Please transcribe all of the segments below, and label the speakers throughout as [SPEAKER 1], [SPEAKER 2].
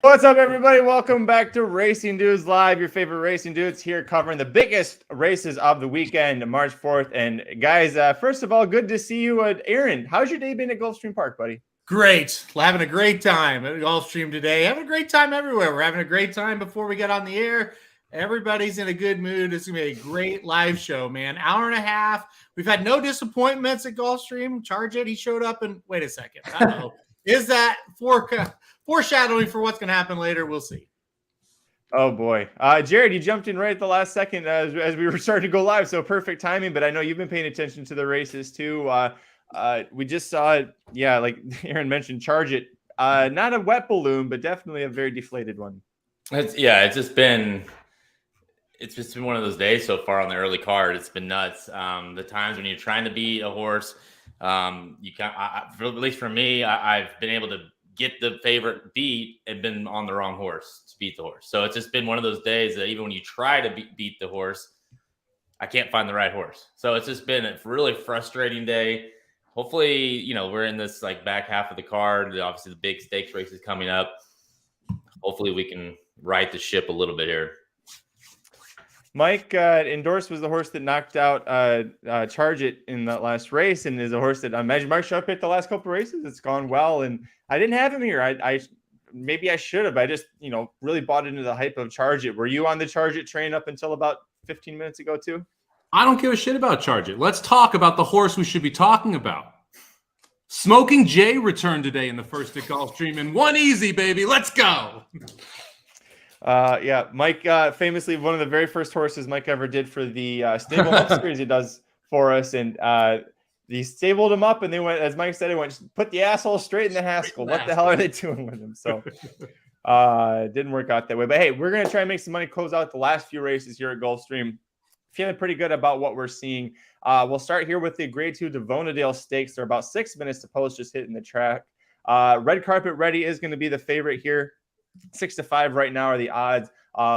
[SPEAKER 1] What's up, everybody? Welcome back to Racing Dudes Live. Your favorite racing dudes here covering the biggest races of the weekend, March 4th. And guys, first of all, good to see you. Aaron, how's your day been at Gulfstream Park, buddy?
[SPEAKER 2] Great. Having a great time at Gulfstream today. Having a great time everywhere. We're having a great time before we get on the air. Everybody's in a good mood. It's going to be a great live show, man. Hour and a half. We've had no disappointments at Gulfstream. Charge it. He showed up and wait a second. Uh-oh. Is that foreshadowing for what's going to happen later? We'll see.
[SPEAKER 1] Oh, boy. Jared, you jumped in right at the last second as we were starting to go live. So perfect timing. But I know you've been paying attention to the races, too. We just saw it. Yeah, like Aaron mentioned, Charge It. Not a wet balloon, but definitely a very deflated one.
[SPEAKER 3] It's just been one of those days so far on the early card. It's been nuts. The times when you're trying to beat a horse, you can, at least for me, I've been able to get the favorite beat and been on the wrong horse to beat the horse. So it's just been one of those days that even when you try to beat the horse, I can't find the right horse. So it's just been a really frustrating day. Hopefully, we're in this like back half of the card. Obviously, the big stakes race is coming up. Hopefully, we can right the ship a little bit here.
[SPEAKER 1] Mike Endorsed was the horse that knocked out Charge It in that last race, and is a horse that I imagine Mark Sharp hit the last couple of races. It's gone well, and I didn't have him here. I maybe I should have. I just really bought into the hype of Charge It. Were you on the Charge It train up until about 15 minutes ago too?
[SPEAKER 4] I don't give a shit about Charge It. Let's talk about the horse we should be talking about. Smoking Jay returned today in the first at Gulfstream, and one easy, baby. Let's go.
[SPEAKER 1] Mike, famously one of the very first horses Mike ever did for the stable up series he does for us, and he stabled him up, and they went, as Mike said, it went put the asshole straight in the Haskell. What the hell are they doing with him? So it didn't work out that way. But hey, we're gonna try and make some money, close out the last few races here at Gulfstream. Feeling pretty good about what we're seeing. We'll start here with the Grade 2 Devona Dale Stakes. They're about 6 minutes to post, just hitting the track. Red Carpet Ready is going to be the favorite here. 6-5 right now are the odds.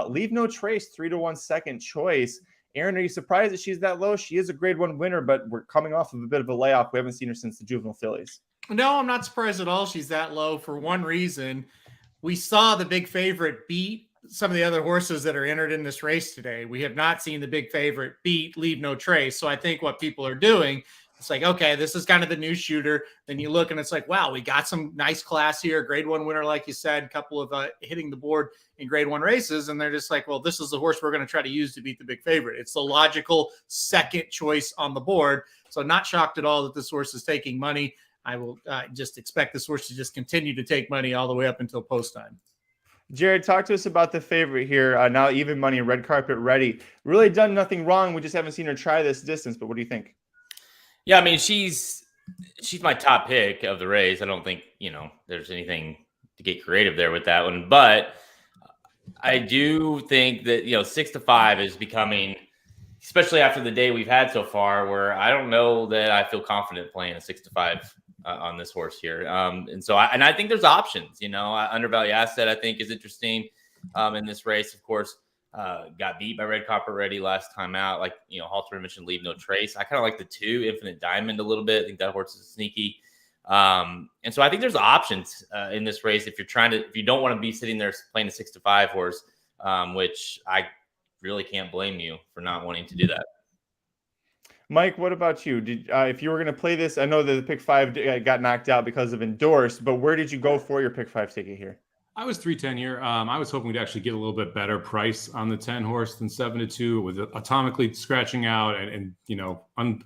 [SPEAKER 1] Leave No Trace, 3-1 second choice. Aaron, are you surprised that she's that low? She is a Grade 1 winner, but we're coming off of a bit of a layoff. We haven't seen her since the Juvenile Fillies.
[SPEAKER 2] No, I'm not surprised at all. She's that low for one reason. We saw the big favorite beat some of the other horses that are entered in this race today. We have not seen the big favorite beat Leave No Trace. So I think what people are doing, it's like, okay, this is kind of the new shooter. Then you look and it's like, wow, we got some nice class here. Grade 1 winner, like you said, a couple of hitting the board in Grade 1 races. And they're just like, well, this is the horse we're going to try to use to beat the big favorite. It's the logical second choice on the board. So not shocked at all that this horse is taking money. I will just expect this horse to just continue to take money all the way up until post time.
[SPEAKER 1] Jared, talk to us about the favorite here. Now even money, Red Carpet Ready. Really done nothing wrong. We just haven't seen her try this distance, but what do you think?
[SPEAKER 3] Yeah, I mean, she's my top pick of the race. I don't think, there's anything to get creative there with that one. But I do think that, 6-5 is becoming, especially after the day we've had so far, where I don't know that I feel confident playing a 6-5 on this horse here. And I think there's options, undervalue asset, I think is interesting in this race. Of course, got beat by Red Carpet Ready last time out. Like, Halter mentioned Leave No Trace. I kind of like the 2 Infinite Diamond a little bit. I think that horse is sneaky. And so I think there's options in this race if you don't want to be sitting there playing a 6-5 horse, which I really can't blame you for not wanting to do that.
[SPEAKER 1] Mike, what about you? If you were going to play this, I know that the pick 5 got knocked out because of Endorsed, but where did you go for your pick 5 ticket here?
[SPEAKER 4] I was 310 here. I was hoping to actually get a little bit better price on the 10 horse than 7-2 with atomically scratching out and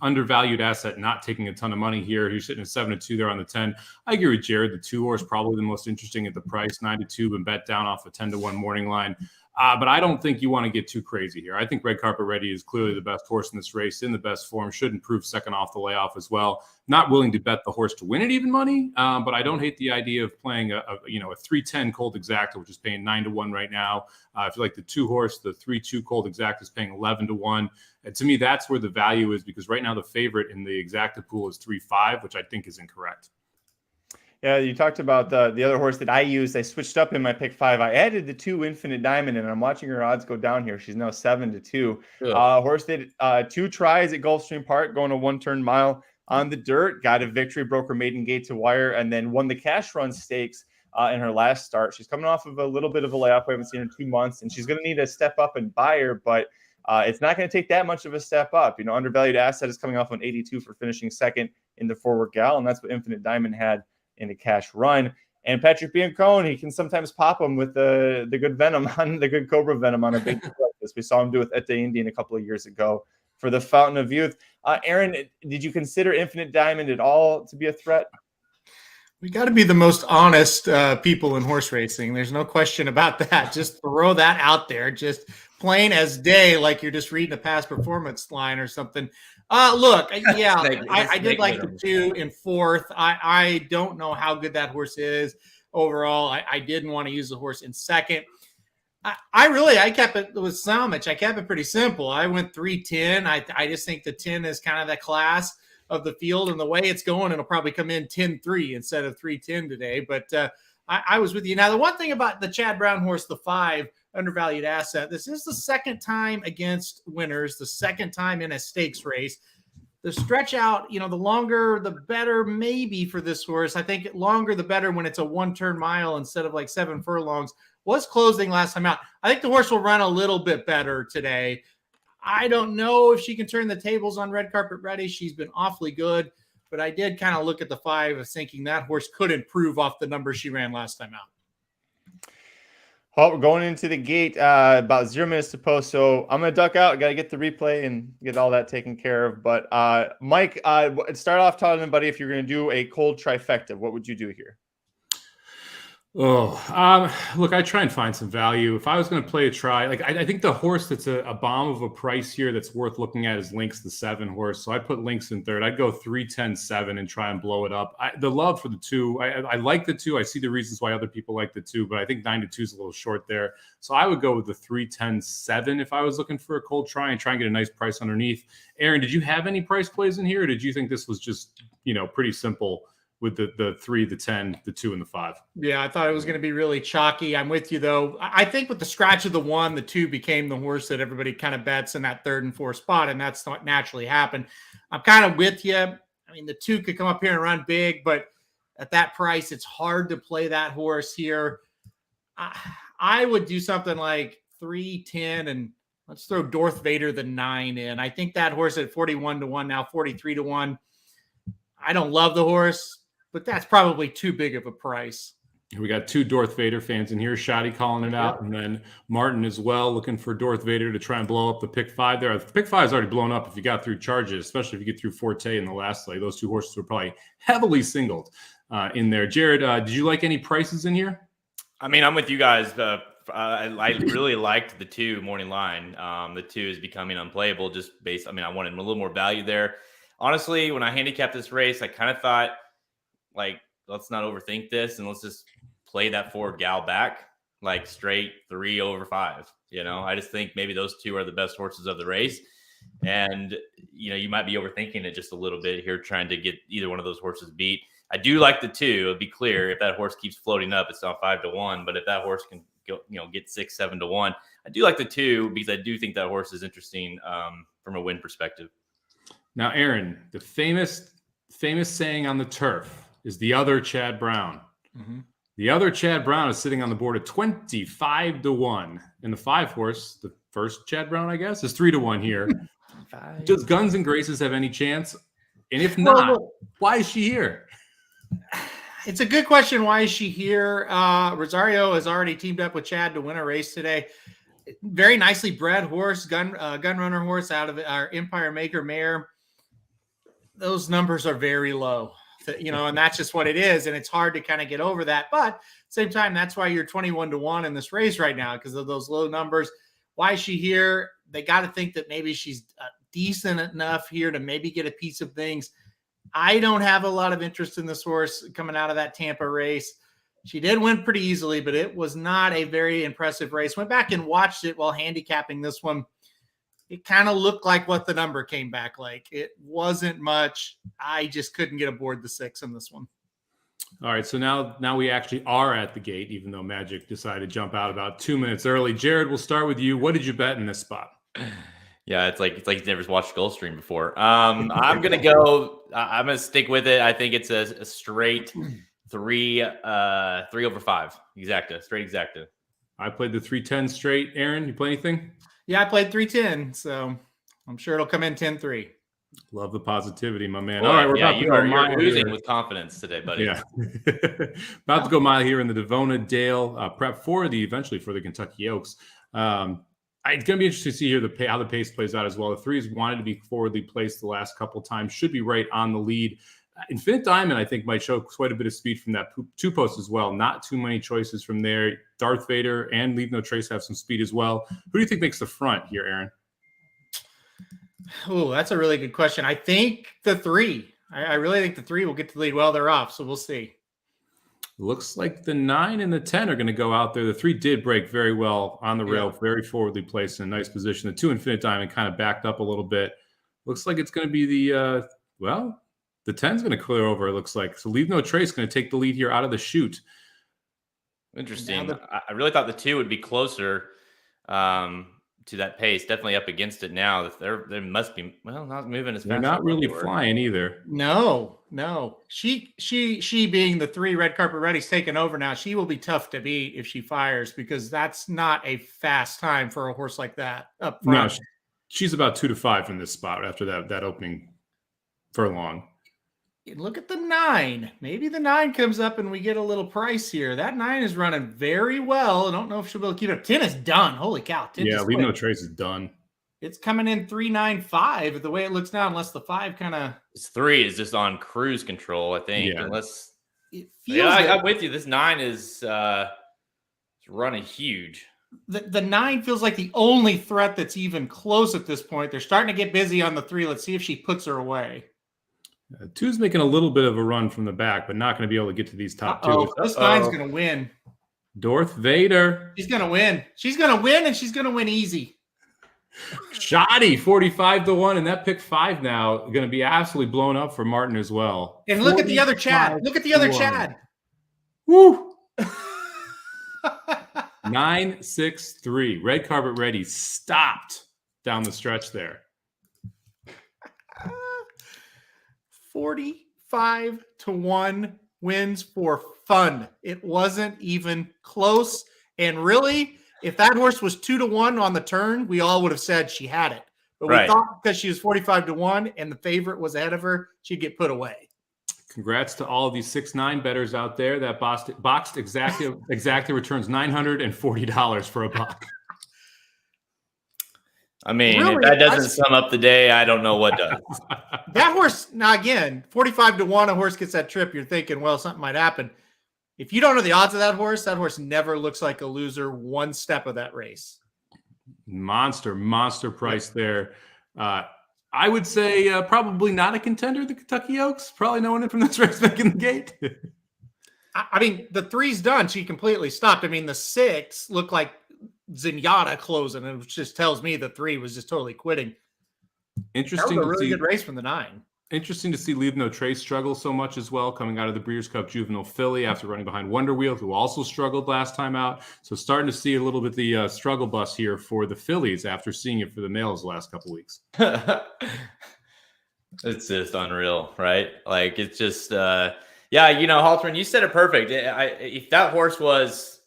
[SPEAKER 4] undervalued asset, not taking a ton of money here. He's sitting at 7-2 there on the 10. I agree with Jared. The 2 horse probably the most interesting at the price, 9-2, and bet down off a 10-1 morning line. But I don't think you want to get too crazy here. I think Red Carpet Ready is clearly the best horse in this race, in the best form, should improve second off the layoff as well. Not willing to bet the horse to win at even money, but I don't hate the idea of playing a 310 Cold Exacta, which is paying 9-1 right now. If you like the 2 horse, the 3-2 Cold Exacta is paying 11-1. And to me, that's where the value is, because right now the favorite in the Exacta pool is 3-5, which I think is incorrect.
[SPEAKER 1] Yeah, you talked about the other horse that I used. I switched up in my pick 5. I added the 2 Infinite Diamond, and I'm watching her odds go down here. She's now 7-2. Horse did 2 tries at Gulfstream Park, going a 1-turn mile on the dirt. Got a victory, broke her maiden gate to wire, and then won the Cash Run Stakes in her last start. She's coming off of a little bit of a layoff. We haven't seen her in 2 months, and she's going to need to step up and buy her, but it's not going to take that much of a step up. Undervalued asset is coming off on 82 for finishing second in the forward gal, and that's what Infinite Diamond had in the cash run. And Patrick Biancone, he can sometimes pop them with the good venom on the good Cobra venom on a big deal like this. We saw him do it at the Indian a couple of years ago for the Fountain of Youth. Aaron, did you consider Infinite Diamond at all to be a threat?
[SPEAKER 2] We got to be the most honest people in horse racing. There's no question about that. Just throw that out there, just plain as day, like you're just reading a past performance line or something. Look, yeah, I did like the 2 in fourth. I don't know how good that horse is overall. I didn't want to use the horse in second. I kept it with Somich. I kept it pretty simple. I went 3-10. I just think the 10 is kind of the class of the field, and the way it's going, it'll probably come in 10-3 instead of 3-10 today. But I was with you. Now, the one thing about the Chad Brown horse, the 5 undervalued asset, this is the second time against winners, the second time in a stakes race. The stretch out, the longer, the better maybe for this horse. I think longer, the better when it's a 1-turn mile instead of like 7 furlongs. Was closing last time out. I think the horse will run a little bit better today. I don't know if she can turn the tables on Red Carpet Ready. She's been awfully good, but I did kind of look at the 5 of thinking that horse could improve off the numbers she ran last time out.
[SPEAKER 1] Well, we're going into the gate, about 0 minutes to post, so I'm going to duck out. Got to get the replay and get all that taken care of. But Mike, start off telling everybody if you're going to do a cold trifecta, what would you do here?
[SPEAKER 4] Look, I try and find some value. If I was going to play a try, I think the horse that's a bomb of a price here that's worth looking at is Lynx, the 7 horse. So I put Lynx in third. I'd go 3-10-7 and try and blow it up. The love for the 2, I like the 2. I see the reasons why other people like the 2, but I think 9-2 is a little short there. So I would go with the 3-10-7 if I was looking for a cold try and try and get a nice price underneath. Aaron, did you have any price plays in here, or did you think this was just, pretty simple with the 3, the 10, the 2, and the 5?
[SPEAKER 2] Yeah, I thought it was going to be really chalky. I'm with you, though. I think with the scratch of the 1, the 2 became the horse that everybody kind of bets in that 3rd and 4th spot, and that's not naturally happened. I'm kind of with you. I mean, the 2 could come up here and run big, but at that price, it's hard to play that horse here. I would do something like 3-10, and let's throw Darth Vader the 9 in. I think that horse at 41-1, now 43-1. I don't love the horse, but that's probably too big of a price.
[SPEAKER 4] We got 2 Darth Vader fans in here. Shoddy calling it out, and then Martin as well, looking for Darth Vader to try and blow up the pick 5 there. The pick 5 is already blown up if you got through Charges, especially if you get through Forte in the last leg. Those 2 horses were probably heavily singled in there. Jared, did you like any prices in here?
[SPEAKER 3] I mean, I'm with you guys. I really liked the 2 morning line. The 2 is becoming unplayable just based. I mean, I wanted a little more value there. Honestly, when I handicapped this race, I kind of thought, let's not overthink this and let's just play that forward gal back, straight 3 over 5. I just think maybe those 2 are the best horses of the race. And, you might be overthinking it just a little bit here, trying to get either one of those horses beat. I do like the 2. It'll be clear if that horse keeps floating up, it's not 5-1. But if that horse can go, get 6-7-1, I do like the 2 because I do think that horse is interesting from a win perspective.
[SPEAKER 4] Now, Aaron, the famous saying on the turf is the other Chad Brown. Mm-hmm. The other Chad Brown is sitting on the board at 25-1. And the 5 horse, the first Chad Brown, I guess, is 3-1 here. Does Guns and Graces have any chance? And if not, why is she here?
[SPEAKER 2] It's a good question. Why is she here? Rosario has already teamed up with Chad to win a race today. Very nicely bred horse, gun runner horse out of our Empire Maker mare. Those numbers are very low. And that's just what it is. And it's hard to kind of get over that. But at the same time, that's why you're 21-1 in this race right now, because of those low numbers. Why is she here? They got to think that maybe she's decent enough here to maybe get a piece of things. I don't have a lot of interest in this horse coming out of that Tampa race. She did win pretty easily, but it was not a very impressive race. Went back and watched it while handicapping this one. It kind of looked like what the number came back like. It wasn't much. I just couldn't get aboard the 6 in this one.
[SPEAKER 4] All right, so now we actually are at the gate, even though Magic decided to jump out about 2 minutes early. Jared, we'll start with you. What did you bet in this spot?
[SPEAKER 3] Yeah, it's like you've never watched Gulfstream before. I'm gonna stick with it. I think it's a straight 3 over 5 exacta, straight exacta.
[SPEAKER 4] I played the 3-10 straight. Aaron, you play anything?
[SPEAKER 2] Yeah, I played 3-10, so I'm sure it'll come in 10-3.
[SPEAKER 4] Love the positivity, my man.
[SPEAKER 3] Boy,
[SPEAKER 4] All right, we're
[SPEAKER 3] yeah,
[SPEAKER 4] about to go mile
[SPEAKER 3] you're oozing
[SPEAKER 4] here.
[SPEAKER 3] with confidence today, buddy.
[SPEAKER 4] Yeah. About to go mile here in the Devona Dale prep for eventually for the Kentucky Oaks. It's going to be interesting to see here how the pace plays out as well. The threes wanted to be forwardly placed the last couple of times, should be right on the lead. Infinite Diamond, I think, might show quite a bit of speed from that two post as well. Not too many choices from there. Darth Vader and Leave No Trace have some speed as well. Who do you think makes the front here, Aaron?
[SPEAKER 2] Oh, that's a really good question. I think the 3. I really think the 3 will get to lead well. They're off, so we'll see.
[SPEAKER 4] Looks like the 9 and the 10 are going to go out there. The 3 did break very well on the rail, very forwardly placed in a nice position. The 2 Infinite Diamond kind of backed up a little bit. Looks like it's going to be the 10's going to clear over, it looks like. So Leave No Trace going to take the lead here out of the chute.
[SPEAKER 3] Interesting. I really thought the 2 would be closer to that pace. Definitely up against it now. They must be not moving as fast.
[SPEAKER 4] They're not really flying either.
[SPEAKER 2] No. She being the 3 red carpet ready's taken over now. She will be tough to beat if she fires, because that's not a fast time for a horse like that up front.
[SPEAKER 4] No, she's about 2 to 5 in this spot after that opening furlong.
[SPEAKER 2] Look at the 9. Maybe the 9 comes up and we get a little price here. That 9 is running very well. I don't know if she'll be able to keep it up. 10 is done. Holy cow. 10
[SPEAKER 4] yeah, Leave No Trace is done.
[SPEAKER 2] It's coming in 3.95 the way it looks now, unless the 5 kind of.
[SPEAKER 3] This 3 is just on cruise control, I think.
[SPEAKER 4] Yeah.
[SPEAKER 3] Unless
[SPEAKER 2] it feels
[SPEAKER 3] I'm with you. This 9 is running huge.
[SPEAKER 2] The 9 feels like the only threat that's even close at this point. They're starting to get busy on the 3. Let's see if she puts her away.
[SPEAKER 4] 2's making a little bit of a run from the back, but not going to be able to get to these top 2.
[SPEAKER 2] This 9's going to win.
[SPEAKER 4] Darth Vader.
[SPEAKER 2] She's going to win. She's going to win, and she's going to win easy.
[SPEAKER 4] Shoddy, 45 to 1, and that pick 5 now going to be absolutely blown up for Martin as well.
[SPEAKER 2] And look at the other Chad. Look at the other Chad.
[SPEAKER 4] Woo! 9-6-3. Red carpet ready. Stopped down the stretch there.
[SPEAKER 2] 45 to 1 wins for fun. It wasn't even close. And really, if that horse was 2 to 1 on the turn, we all would have said she had it. But we thought because she was 45 to 1 and the favorite was ahead of her, she'd get put away.
[SPEAKER 4] Congrats to all of these 6-9 bettors out there. That boxed exactly returns $940 for a buck.
[SPEAKER 3] I mean,
[SPEAKER 2] really,
[SPEAKER 3] if that doesn't sum up the day, I don't know what does.
[SPEAKER 2] That horse, now again, 45 to 1, a horse gets that trip. You're thinking, well, something might happen. If you don't know the odds of that horse never looks like a loser one step of that race.
[SPEAKER 4] Monster price there. I would say probably not a contender, the Kentucky Oaks. Probably no one from this race making the gate.
[SPEAKER 2] I mean, the 3's done. She completely stopped. I mean, the 6 looked like Zenyatta closing, and it just tells me the 3 was just totally quitting.
[SPEAKER 4] Interesting.
[SPEAKER 2] That was a really good race from the 9.
[SPEAKER 4] Interesting to see Leave No Trace struggle so much as well, coming out of the Breeders' Cup Juvenile Filly after running behind Wonder Wheel, who also struggled last time out. So starting to see a little bit the struggle bus here for the fillies after seeing it for the males the last couple of weeks.
[SPEAKER 3] It's just unreal, right? Like, it's just, Halterman, you said it perfect. If that horse was,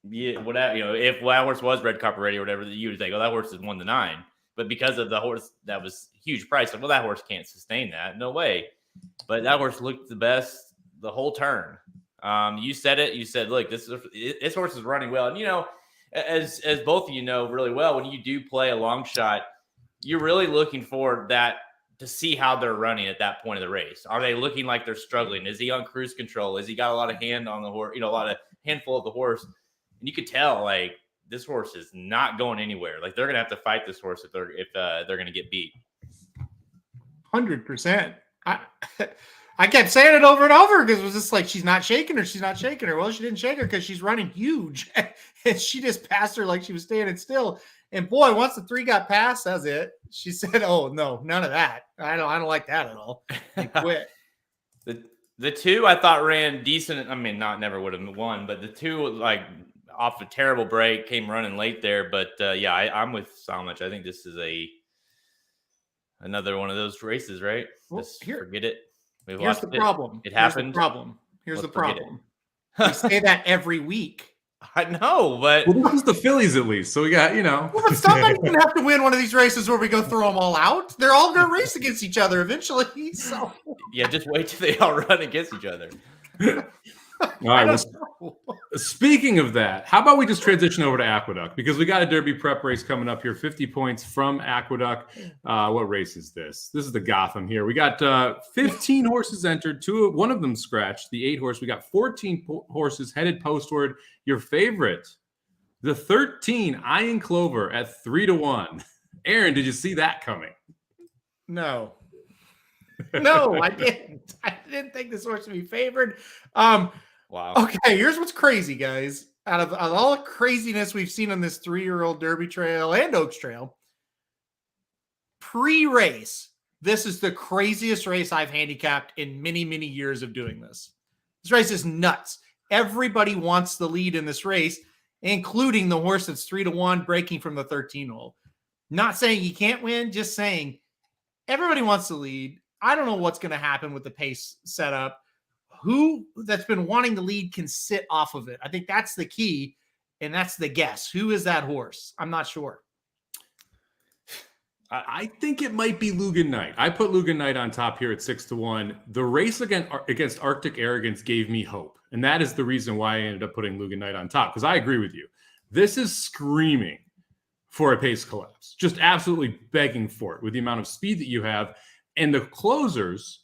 [SPEAKER 3] if that horse was red carpet ready or whatever, you would think, oh, that horse has won the 9. But because of the horse that was huge price, well, that horse can't sustain that. No way. But that horse looked the best the whole turn. You said it. You said, look, this horse is running well. And, as both of you know really well, when you do play a long shot, you're really looking for that to see how they're running at that point of the race. Are they looking like they're struggling? Is he on cruise control? Is he got a lot of hand on the horse, a lot of handful of the horse? And you could tell, like, this horse is not going anywhere. Like, they're going to have to fight this horse if they're going to get beat.
[SPEAKER 2] 100%. I kept saying it over and over because it was just like, she's not shaking her. She's not shaking her. Well, she didn't shake her because she's running huge. And she just passed her like she was standing still. And boy, once the 3 got past, that's it. She said, oh, no, none of that. I don't like that at all. And quit.
[SPEAKER 3] The 2 I thought ran decent. I mean, never would have won, but the 2, like, off a terrible break, came running late there. But I'm with Somich. I think this is another one of those races, right?
[SPEAKER 2] Well,
[SPEAKER 3] forget it.
[SPEAKER 2] Here's the problem.
[SPEAKER 3] It happened.
[SPEAKER 2] Here's the problem. Here's the
[SPEAKER 3] Let's forget
[SPEAKER 2] problem. We say that every week.
[SPEAKER 3] I know, but
[SPEAKER 4] Well, this is the Phillies at least. So we got,
[SPEAKER 2] Well, but somebody's going to have to win one of these races where we go throw them all out. They're all going to race against each other eventually. So
[SPEAKER 3] yeah, just wait till they all run against each other.
[SPEAKER 4] All right. Well, speaking of that, how about we just transition over to Aqueduct, because we got a Derby prep race coming up here. 50 points from Aqueduct. What race is this? This is the Gotham here. We got 15 horses entered. One of them scratched. The 8 horse. We got 14 horses headed postward. Your favorite, the 13 Iron Clover at 3-1. Aaron, did you see that coming?
[SPEAKER 2] no, I didn't. I didn't think this horse would be favored.
[SPEAKER 3] Wow.
[SPEAKER 2] Okay, here's what's crazy, guys. Out of all the craziness we've seen on this 3-year-old Derby Trail and Oaks Trail, pre-race, this is the craziest race I've handicapped in many, many years of doing this. This race is nuts. Everybody wants the lead in this race, including the horse that's 3-1 breaking from the 13 hole. Not saying he can't win, just saying everybody wants the lead. I don't know what's going to happen with the pace setup. Who that's been wanting the lead can sit off of it. I think that's the key, and that's the guess. Who is that horse? I'm not sure.
[SPEAKER 4] I think it might be Lugan Knight. I put Lugan Knight on top here at 6-1. The race against Arctic Arrogance gave me hope, and that is the reason why I ended up putting Lugan Knight on top, because I agree with you. This is screaming for a pace collapse, just absolutely begging for it with the amount of speed that you have, and the closers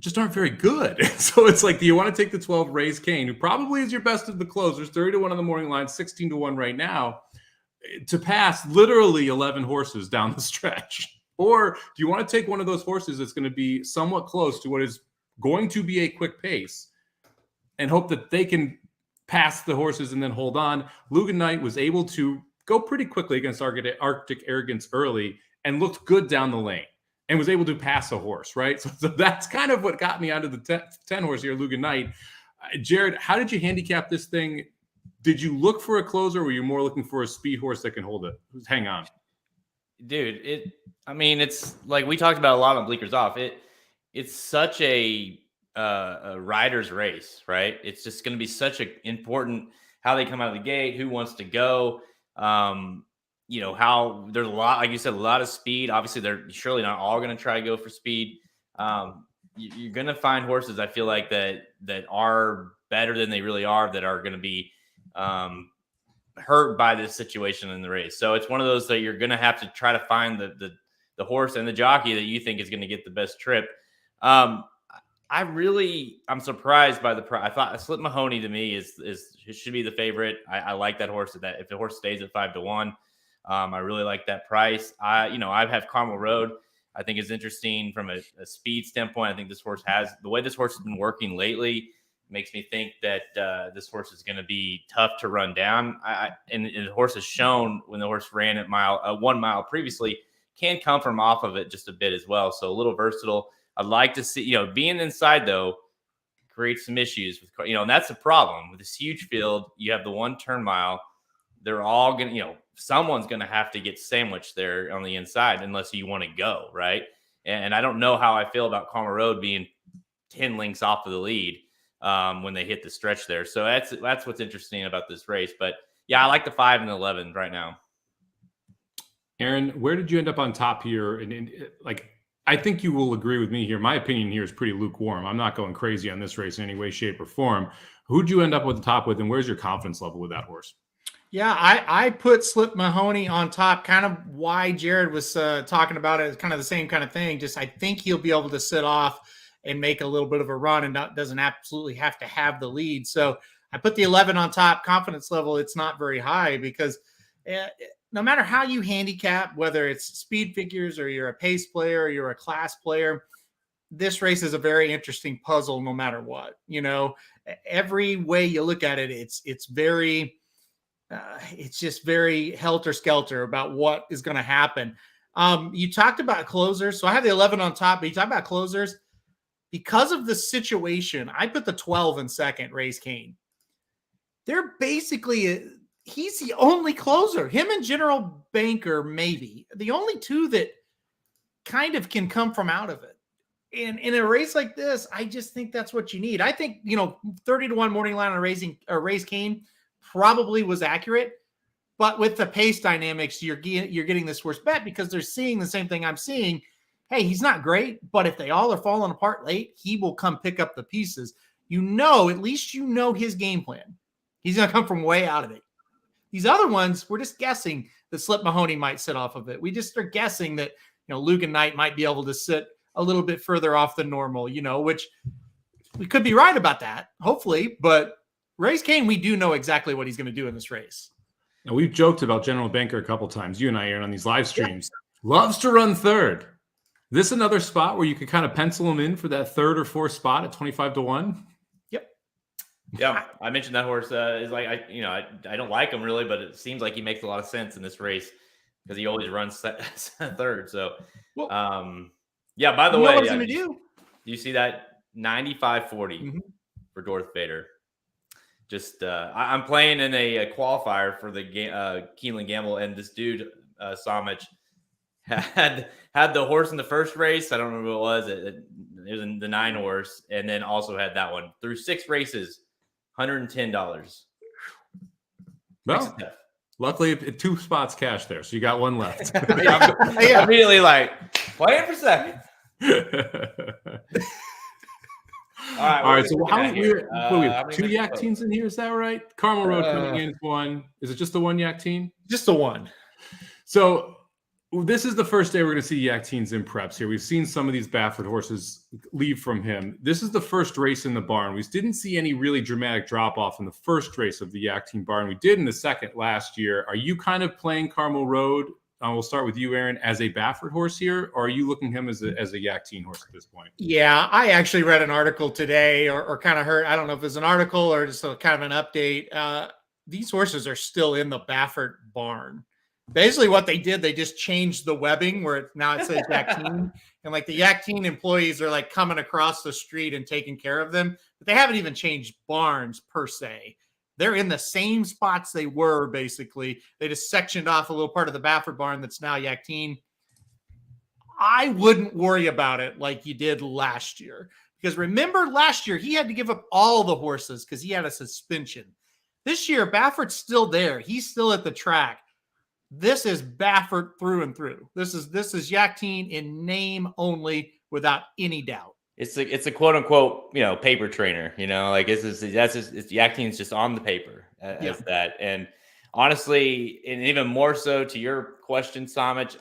[SPEAKER 4] just aren't very good. So it's like, do you want to take the 12 Raise Kane, who probably is your best of the closers, 30-1 on the morning line, 16-1 right now, to pass literally 11 horses down the stretch? Or do you want to take one of those horses that's going to be somewhat close to what is going to be a quick pace and hope that they can pass the horses and then hold on? Lugan Knight was able to go pretty quickly against Arctic Arrogance early and looked good down the lane and was able to pass a horse, right? So that's kind of what got me onto the 10 horse here, Lugan Knight. Jared, how did you handicap this thing? Did you look for a closer, or were you more looking for a speed horse that can hold it? Hang on.
[SPEAKER 3] Dude, it's like we talked about a lot on Bleakers Off. It's such a rider's race, right? It's just going to be such an important how they come out of the gate, who wants to go. How there's a lot, like you said, a lot of speed. Obviously, they're surely not all going to try to go for speed. You're going to find horses, I feel like, that are better than they really are, that are going to be hurt by this situation in the race. So it's one of those that you're going to have to try to find the horse and the jockey that you think is going to get the best trip. I'm surprised by the price. I thought Slip Mahoney to me should be the favorite. I like that horse. That if the horse stays at 5-1, I really like that price. I have Carmel Road. I think is interesting from a speed standpoint. I think this horse the way this horse has been working lately makes me think that this horse is going to be tough to run down. And the horse has shown when the horse ran at 1 mile previously can come from off of it just a bit as well. So a little versatile. I'd like to see, being inside though creates some issues with, and that's the problem with this huge field. You have the 1 turn mile. They're all going to, someone's going to have to get sandwiched there on the inside unless you want to go, right? And I don't know how I feel about Carmel Road being 10 lengths off of the lead when they hit the stretch there. So that's what's interesting about this race. But yeah, I like the 5 and the 11 right now.
[SPEAKER 4] Aaron, where did you end up on top here? And I think you will agree with me here. My opinion here is pretty lukewarm. I'm not going crazy on this race in any way, shape, or form. Who'd you end up with the top with, and where's your confidence level with that horse?
[SPEAKER 2] Yeah, I put Slip Mahoney on top, kind of why Jared was talking about it. It's kind of the same kind of thing. Just I think he'll be able to sit off and make a little bit of a run and doesn't absolutely have to have the lead. So I put the 11 on top. Confidence level, it's not very high because no matter how you handicap, whether it's speed figures or you're a pace player or you're a class player, this race is a very interesting puzzle no matter what. Every way you look at it, it's very it's just very helter-skelter about what is going to happen. You talked about closers. So I have the 11 on top, but you talk about closers. Because of the situation, I put the 12 in second, Raise Kane. They're basically, he's the only closer. Him and General Banker, maybe. The only two that kind of can come from out of it. And in a race like this, I just think that's what you need. I think, 30-1 morning line on Raise Cane probably was accurate, but with the pace dynamics, you're getting this worse bet because they're seeing the same thing I'm seeing. Hey, he's not great, but if they all are falling apart late, he will come pick up the pieces. At least his game plan. He's going to come from way out of it. These other ones, we're just guessing that Slip Mahoney might sit off of it. We just are guessing that, Luke and Knight might be able to sit a little bit further off than normal, which we could be right about that, hopefully. But Raise Cane, we do know exactly what he's going to do in this race.
[SPEAKER 4] Now, we've joked about General Banker a couple times. You and I, Aaron, on these live streams. Yeah. Loves to run third. This another spot where you could kind of pencil him in for that third or fourth spot at 25-1?
[SPEAKER 2] Yep.
[SPEAKER 3] Yeah, I mentioned that horse is like, I don't like him really, but it seems like he makes a lot of sense in this race because he always runs third. So, yeah, by the way,
[SPEAKER 2] what he's going to do?
[SPEAKER 3] You see that 95-40 for Darth Vader. Just I'm playing in a qualifier for the Keeneland Gamble, and this dude Somich had the horse in the first race. I don't remember who it was. It was in the 9 horse, and then also had that one through 6 races, $110.
[SPEAKER 4] Well, luckily 2 spots cash there, so you got 1 left.
[SPEAKER 3] I'm immediately like playing for second. All right.
[SPEAKER 4] So how many? We have 2 yak teams in here. Is that right? Carmel Road coming in is 1. Is it just the 1 yak team?
[SPEAKER 2] Just the 1.
[SPEAKER 4] So this is the first day we're going to see yak teams in preps here. We've seen some of these Baffert horses leave from him. This is the first race in the barn. We didn't see any really dramatic drop off in the first race of the yak team barn. We did in the second last year. Are you kind of playing Carmel Road? We'll start with you, Aaron, as a Baffert horse here, or are you looking him as a yak teen horse at this point?
[SPEAKER 2] Yeah, I actually read an article today or kind of heard, I don't know if it's an article or just kind of an update. These horses are still in the Baffert barn. Basically what they did, they just changed the webbing where now it says yak teen. And like the yak teen employees are like coming across the street and taking care of them, but they haven't even changed barns per se. They're in the same spots they were, basically. They just sectioned off a little part of the Baffert barn that's now yak teen. I wouldn't worry about it like you did last year. Because remember last year, he had to give up all the horses because he had a suspension. This year, Baffert's still there. He's still at the track. This is Baffert through and through. This is yak teen in name only without any doubt.
[SPEAKER 3] It's a quote unquote, paper trainer, like it's yak teen's just on the paper as that. And honestly, and even more so to your question, Somich,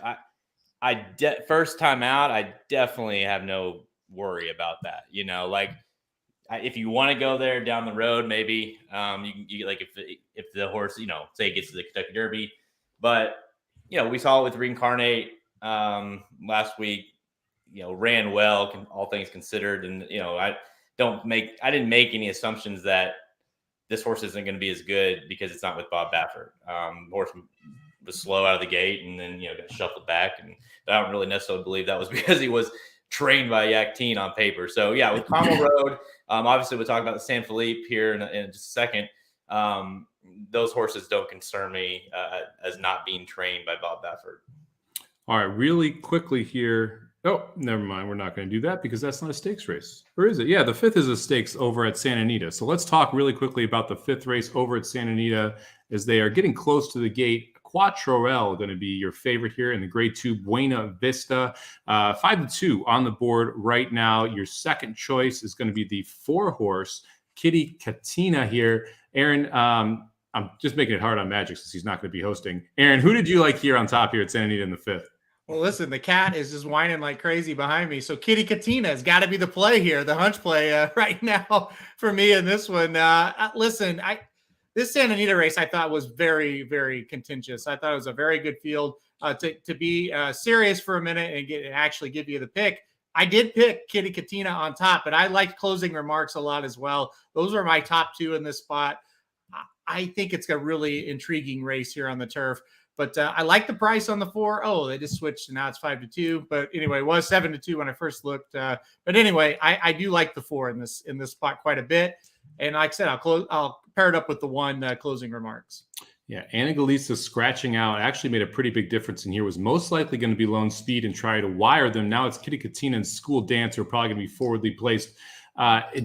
[SPEAKER 3] first time out, I definitely have no worry about that. If you want to go there down the road, maybe you like if the horse, say it gets to the Kentucky Derby, but we saw it with Reincarnate last week. Ran well, all things considered. And, I didn't make any assumptions that this horse isn't going to be as good because it's not with Bob Baffert. The horse was slow out of the gate and then, got shuffled back. And I don't really necessarily believe that was because he was trained by yak teen on paper. So yeah, with Carmel Road, obviously we'll talk about the San Felipe here in just a second. Those horses don't concern me as not being trained by Bob Baffert.
[SPEAKER 4] All right, really quickly here. Oh, never mind. We're not going to do that because that's not a stakes race. Or is it? Yeah, the 5th is a stakes over at Santa Anita. So let's talk really quickly about the 5th race over at Santa Anita as they are getting close to the gate. Quattrorel going to be your favorite here in the grade 2 Buena Vista. 5-2 on the board right now. Your second choice is going to be the 4-horse Kitty Katina here. Aaron, I'm just making it hard on Magic since he's not going to be hosting. Aaron, who did you like here on top here at Santa Anita in the 5th?
[SPEAKER 2] Well, listen, the cat is just whining like crazy behind me. So Kitty Katina has got to be the play here, the hunch play right now for me in this one. Listen, this Santa Anita race I thought was very, very contentious. I thought it was a very good field to be serious for a minute and actually give you the pick. I did pick Kitty Katina on top, but I liked Closing Remarks a lot as well. Those are my top 2 in this spot. I think it's a really intriguing race here on the turf. But I like the price on the 4. Oh, they just switched and now it's 5-2. But anyway, it was 7-2 when I first looked. But anyway, I do like the 4 in this spot quite a bit. And like I said, I'll pair it up with the 1 Closing Remarks.
[SPEAKER 4] Yeah, Anna Galisa scratching out actually made a pretty big difference in here. Was most likely going to be Lone Speed and try to wire them. Now it's Kitty Katina and School Dance, who are probably going to be forwardly placed.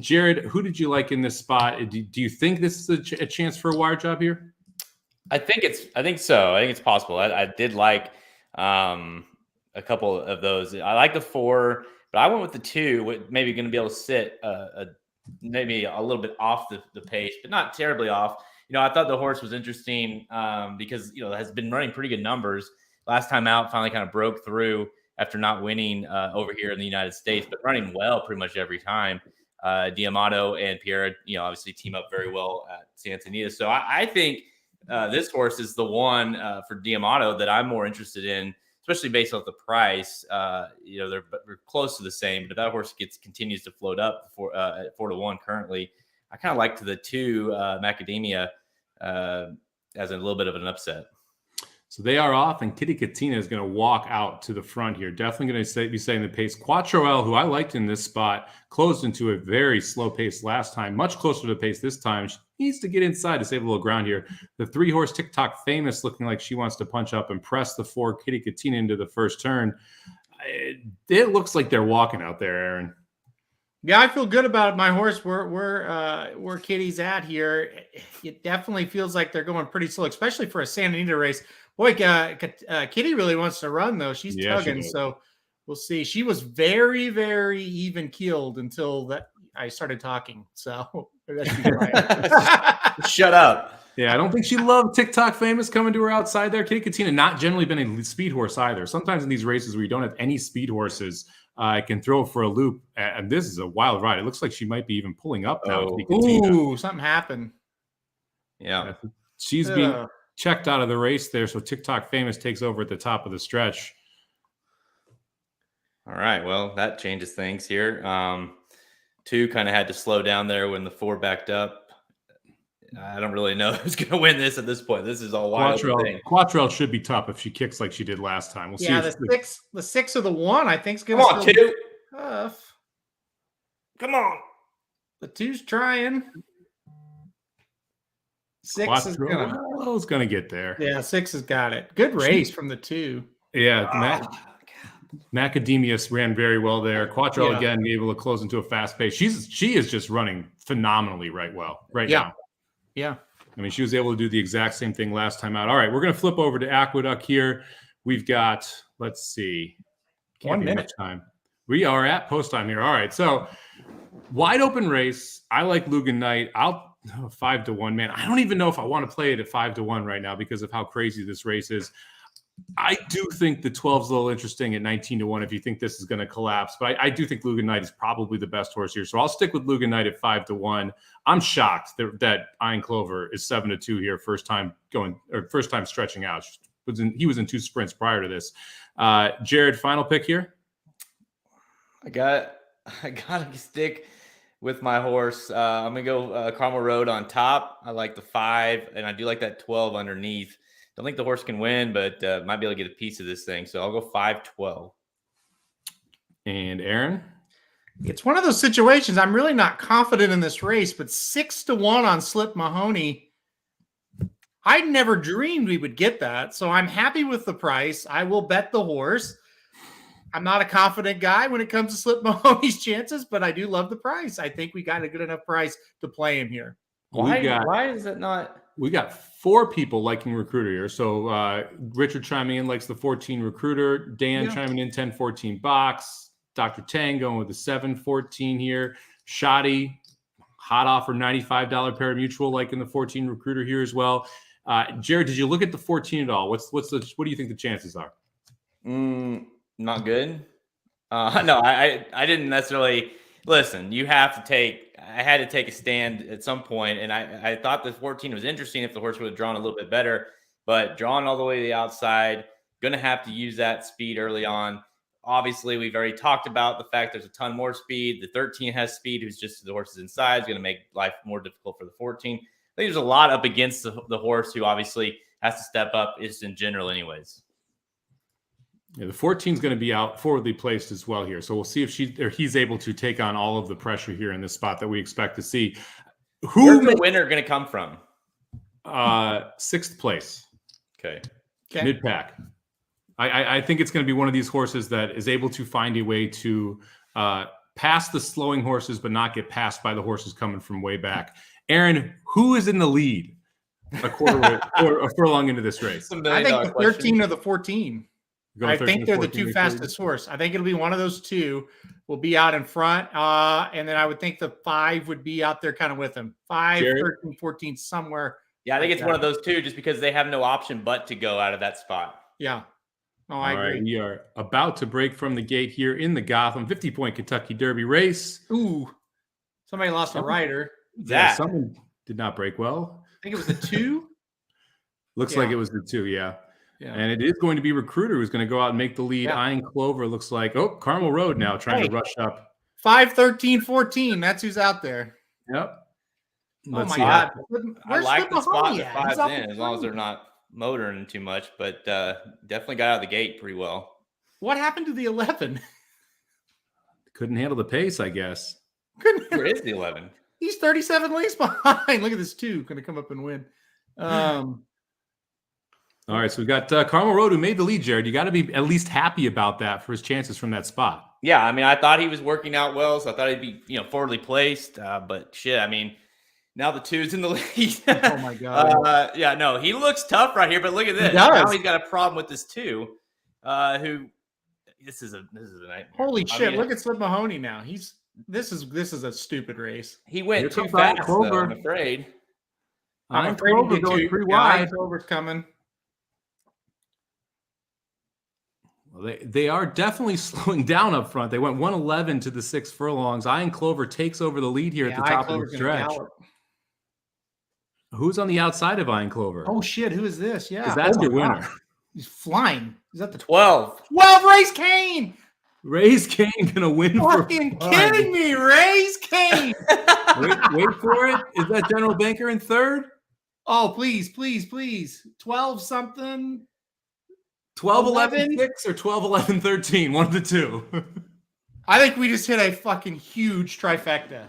[SPEAKER 4] Jared, who did you like in this spot? Do you think this is a chance for a wire job here?
[SPEAKER 3] I think so. I think it's possible. I did like a couple of those. I like the 4, but I went with the 2. Maybe going to be able to sit maybe a little bit off the pace, but not terribly off. I thought the horse was interesting because it has been running pretty good numbers. Last time out, finally kind of broke through after not winning over here in the United States, but running well pretty much every time. D'Amato and Pierre, obviously team up very well at Santa Anita. So I think this horse is the one for D'Amato that I'm more interested in, especially based on the price. They're close to the same, but if that horse continues to float up at 4-1 currently, I kind of like the 2 Macadamia as a little bit of an upset.
[SPEAKER 4] So they are off, and Kitty Katina is going to walk out to the front here. Definitely going to be setting the pace. Quattro L, who I liked in this spot, closed into a very slow pace last time, much closer to the pace this time. She needs to get inside to save a little ground here. The 3-horse TikTok Famous looking like she wants to punch up and press the 4 Kitty Katina into the first turn. It looks like they're walking out there, Aaron.
[SPEAKER 2] Yeah, I feel good about my horse. Where Kitty's at here. It definitely feels like they're going pretty slow, especially for a Santa Anita race. Boy, Kitty really wants to run though. She's tugging, so we'll see. She was very, very even keeled until I started talking. So
[SPEAKER 3] shut up.
[SPEAKER 4] Yeah, I don't think she loved TikTok Famous coming to her outside there. Kitty Katina not generally been a speed horse either. Sometimes in these races where you don't have any speed horses, can throw for a loop. And this is a wild ride. It looks like she might be even pulling up now.
[SPEAKER 2] Ooh, something happened.
[SPEAKER 3] Yeah.
[SPEAKER 4] She's being checked out of the race there. So TikTok Famous takes over at the top of the stretch.
[SPEAKER 3] All right. Well, that changes things here. 2 kind of had to slow down there when the 4 backed up. I don't really know who's going to win this at this point. This is all wild.
[SPEAKER 4] Quattrell should be tough if she kicks like she did last time. We'll see.
[SPEAKER 2] The 6 or the 1, I think, is going
[SPEAKER 3] to be
[SPEAKER 2] tough.
[SPEAKER 3] Come on.
[SPEAKER 2] The 2's trying. 6 is going
[SPEAKER 4] to get there.
[SPEAKER 2] Yeah, 6 has got it. Good race from the 2.
[SPEAKER 4] Yeah, Macadamius ran very well there. Quattrell again able to close into a fast pace. She is just running phenomenally now.
[SPEAKER 2] Yeah.
[SPEAKER 4] I mean, she was able to do the exact same thing last time out. All right, we're going to flip over to Aqueduct here. We've got, let's see.
[SPEAKER 2] 1 minute
[SPEAKER 4] time. We are at post time here. All right, so wide open race. I like Lugan Knight. 5-1, man. I don't even know if I want to play it at 5-1 right now because of how crazy this race is. I do think the 12's a little interesting at 19-1 if you think this is going to collapse. But I do think Lugan Knight is probably the best horse here. So I'll stick with Lugan Knight at 5-1. I'm shocked that Iron Clover is 7-2 here, first time stretching out. He was in 2 sprints prior to this. Jared, final pick here?
[SPEAKER 3] I got to stick with my horse. I'm going to go Carmel Road on top. I like the 5, and I do like that 12 underneath. Don't think the horse can win, but might be able to get a piece of this thing. So I'll go 5-12.
[SPEAKER 4] And Aaron?
[SPEAKER 2] It's one of those situations. I'm really not confident in this race, but 6-1 on Slip Mahoney. I never dreamed we would get that. So I'm happy with the price. I will bet the horse. I'm not a confident guy when it comes to Slip Mahoney's chances, but I do love the price. I think we got a good enough price to play him here.
[SPEAKER 3] Why is it not?
[SPEAKER 4] We got 4 people liking Recruiter here. So Richard chiming in likes the 14 Recruiter. Dan chiming in 10-14 box. Dr. Tang going with the 7-14 here. Shoddy, hot offer, $95 pari-mutuel liking the 14 Recruiter here as well. Jared, did you look at the 14 at all? What do you think the chances are?
[SPEAKER 3] Not good. No, I didn't necessarily listen. I had to take a stand at some point, and I thought the 14 was interesting if the horse would have drawn a little bit better, but drawn all the way to the outside, going to have to use that speed early on. Obviously, we've already talked about the fact there's a ton more speed. The 13 has speed, who's just the horse's inside, is going to make life more difficult for the 14. I think there's a lot up against the horse, who obviously has to step up just in general anyways.
[SPEAKER 4] Yeah, the 14 is going to be out forwardly placed as well here. So we'll see if he's able to take on all of the pressure here in this spot that we expect to see.
[SPEAKER 3] Where's the winner going to come from?
[SPEAKER 4] Sixth place.
[SPEAKER 3] Okay.
[SPEAKER 4] Mid pack. I think it's going to be one of these horses that is able to find a way to pass the slowing horses, but not get passed by the horses coming from way back. Aaron, who is in the lead a quarter or a furlong into this race?
[SPEAKER 2] I think the 13 or the 14. I think they're the two fastest horse. I think it'll be one of those two will be out in front. And then I would think the 5 would be out there kind of with them. 5,
[SPEAKER 4] Jared?
[SPEAKER 2] 13, 14, somewhere.
[SPEAKER 3] Yeah, I think
[SPEAKER 2] like
[SPEAKER 3] it's one of those two just because they have no option but to go out of that spot.
[SPEAKER 2] Yeah. Oh, I agree.
[SPEAKER 4] Right, we are about to break from the gate here in the Gotham 50-point Kentucky Derby race.
[SPEAKER 2] Ooh. Somebody lost a rider.
[SPEAKER 4] Yeah, someone did not break well.
[SPEAKER 2] I think it was the 2.
[SPEAKER 4] Looks like it was the 2, yeah.
[SPEAKER 2] Yeah.
[SPEAKER 4] And it is going to be Recruiter who's going to go out and make the lead. Iron Clover looks like, Carmel Road now trying to rush up.
[SPEAKER 2] 5, 13, 14. That's who's out there.
[SPEAKER 4] Yep.
[SPEAKER 2] Let's see. God.
[SPEAKER 3] I like the spot the 5's in as long as they're not motoring too much, but definitely got out of the gate pretty well.
[SPEAKER 2] What happened to the 11?
[SPEAKER 4] Couldn't handle the pace, I guess.
[SPEAKER 3] Where is the 11?
[SPEAKER 2] He's 37 lengths behind. Look at this 2 going to come up and win.
[SPEAKER 4] All right, so we've got Carmel Road who made the lead, Jared. You got to be at least happy about that for his chances from that spot.
[SPEAKER 3] Yeah, I mean, I thought he was working out well, so I thought he'd be, forwardly placed. But shit, I mean, now the 2's in the lead.
[SPEAKER 2] Oh my god.
[SPEAKER 3] Yeah, no, he looks tough right here. But look at this. Now he's got a problem with this 2. Who? This is a nightmare.
[SPEAKER 2] Holy shit! Look at Slip Mahoney now. This is a stupid race.
[SPEAKER 3] He went too fast. Though, I'm afraid.
[SPEAKER 2] I'm afraid he going pretty wide. Clover's coming.
[SPEAKER 4] Well, they are definitely slowing down up front. They went 111 to the 6 furlongs. Iron Clover takes over the lead here at the top of the stretch. Who's on the outside of Iron Clover?
[SPEAKER 2] Oh shit! Who is this? Yeah,
[SPEAKER 4] that's your winner.
[SPEAKER 2] He's flying. Is that the
[SPEAKER 3] 12?
[SPEAKER 2] 12, Race Kane.
[SPEAKER 4] Race Kane gonna win.
[SPEAKER 2] Fucking kidding me, Race Kane.
[SPEAKER 4] wait for it. Is that General Banker in third?
[SPEAKER 2] Oh please, please, please. 12 something.
[SPEAKER 4] 12, 11, 6 or 12, 11, 13. One of the two.
[SPEAKER 2] I think we just hit a fucking huge trifecta.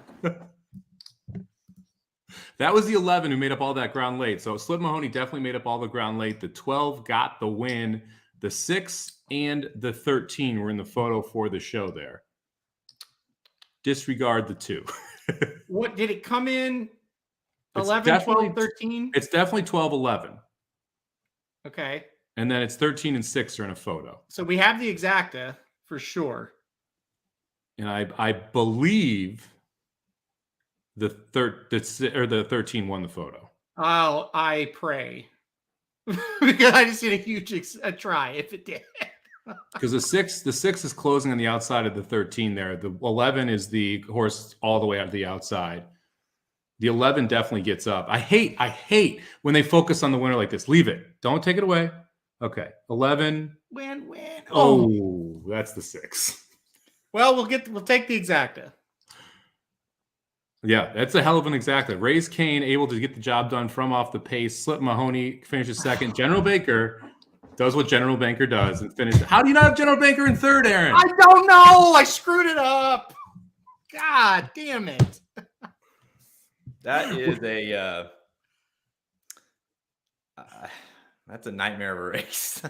[SPEAKER 4] That was the 11 who made up all that ground late. So Slip Mahoney definitely made up all the ground late. The 12 got the win. The 6 and the 13 were in the photo for the show there. Disregard the 2.
[SPEAKER 2] What did it come in? 11, 12, 13?
[SPEAKER 4] It's definitely 12, 11.
[SPEAKER 2] Okay.
[SPEAKER 4] And then it's 13 and 6 are in a photo.
[SPEAKER 2] So we have the exacta for sure.
[SPEAKER 4] And I believe the 13 won the photo.
[SPEAKER 2] Oh, I pray. Because I just did a huge try if it did.
[SPEAKER 4] Because the 6 is closing on the outside of the 13 there. The 11 is the horse all the way out to the outside. The 11 definitely gets up. I hate when they focus on the winner like this. Leave it. Don't take it away. Okay. 11.
[SPEAKER 2] Win.
[SPEAKER 4] Oh, that's the 6.
[SPEAKER 2] Well, we'll take the exacta.
[SPEAKER 4] Yeah, that's a hell of an exacta. Raise Kane able to get the job done from off the pace. Slip Mahoney finishes second. General Baker does what General Banker does and finishes. How do you not have General Banker in third, Aaron?
[SPEAKER 2] I don't know. I screwed it up. God damn it.
[SPEAKER 3] That is that's a nightmare of a race.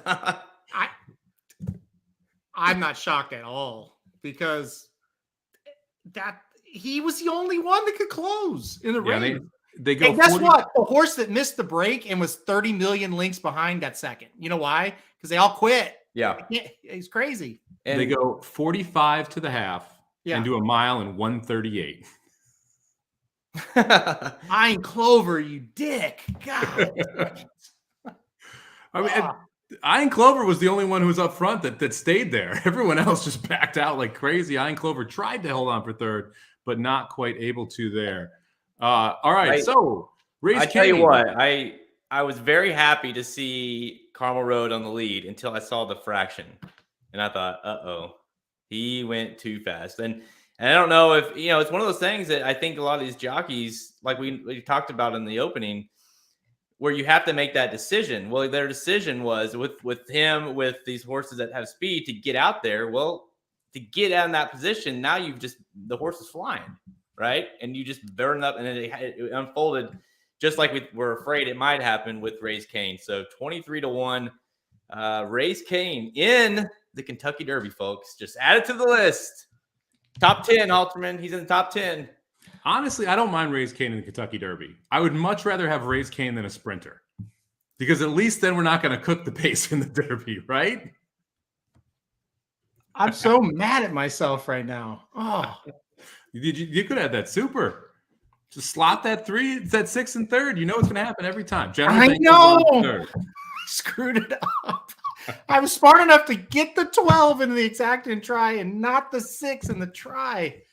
[SPEAKER 2] I'm not shocked at all because he was the only one that could close in the race.
[SPEAKER 4] They go.
[SPEAKER 2] And guess what? The horse that missed the break and was 30 million lengths behind got second. You know why? Because they all quit.
[SPEAKER 3] Yeah,
[SPEAKER 2] he's crazy.
[SPEAKER 4] And they go 45 to the half and do a mile in 1:38.
[SPEAKER 2] Iron Clover, you dick. God.
[SPEAKER 4] I mean, Iron Clover was the only one who was up front that stayed there. Everyone else just backed out like crazy. Iron Clover tried to hold on for third, but not quite able to there. All right, so
[SPEAKER 3] I tell you what, I was very happy to see Carmel Road on the lead until I saw the fraction, and I thought, he went too fast. And I don't know if it's one of those things that I think a lot of these jockeys, like we talked about in the opening, where you have to make that decision. Well, their decision was with these horses that have speed to get out there. Well, to get out in that position, now the horse is flying, right? And you just burn up, and it unfolded just like we were afraid it might happen with Raise Cane. So 23-1, Raise Cane in the Kentucky Derby, folks. Just add it to the list. Top 10, Alterman. He's in the top 10.
[SPEAKER 4] Honestly, I don't mind Raise Cane in the Kentucky Derby. I would much rather have Raise Cane than a sprinter, because at least then we're not going to cook the pace in the Derby, right?
[SPEAKER 2] I'm so mad at myself right now. Oh,
[SPEAKER 4] You could have that super. Just slot that 3, it's that 6 and 3rd. You know what's going to happen every time.
[SPEAKER 2] I know. Screwed it up. I was smart enough to get the 12 in the exact and try and not the 6 in the try.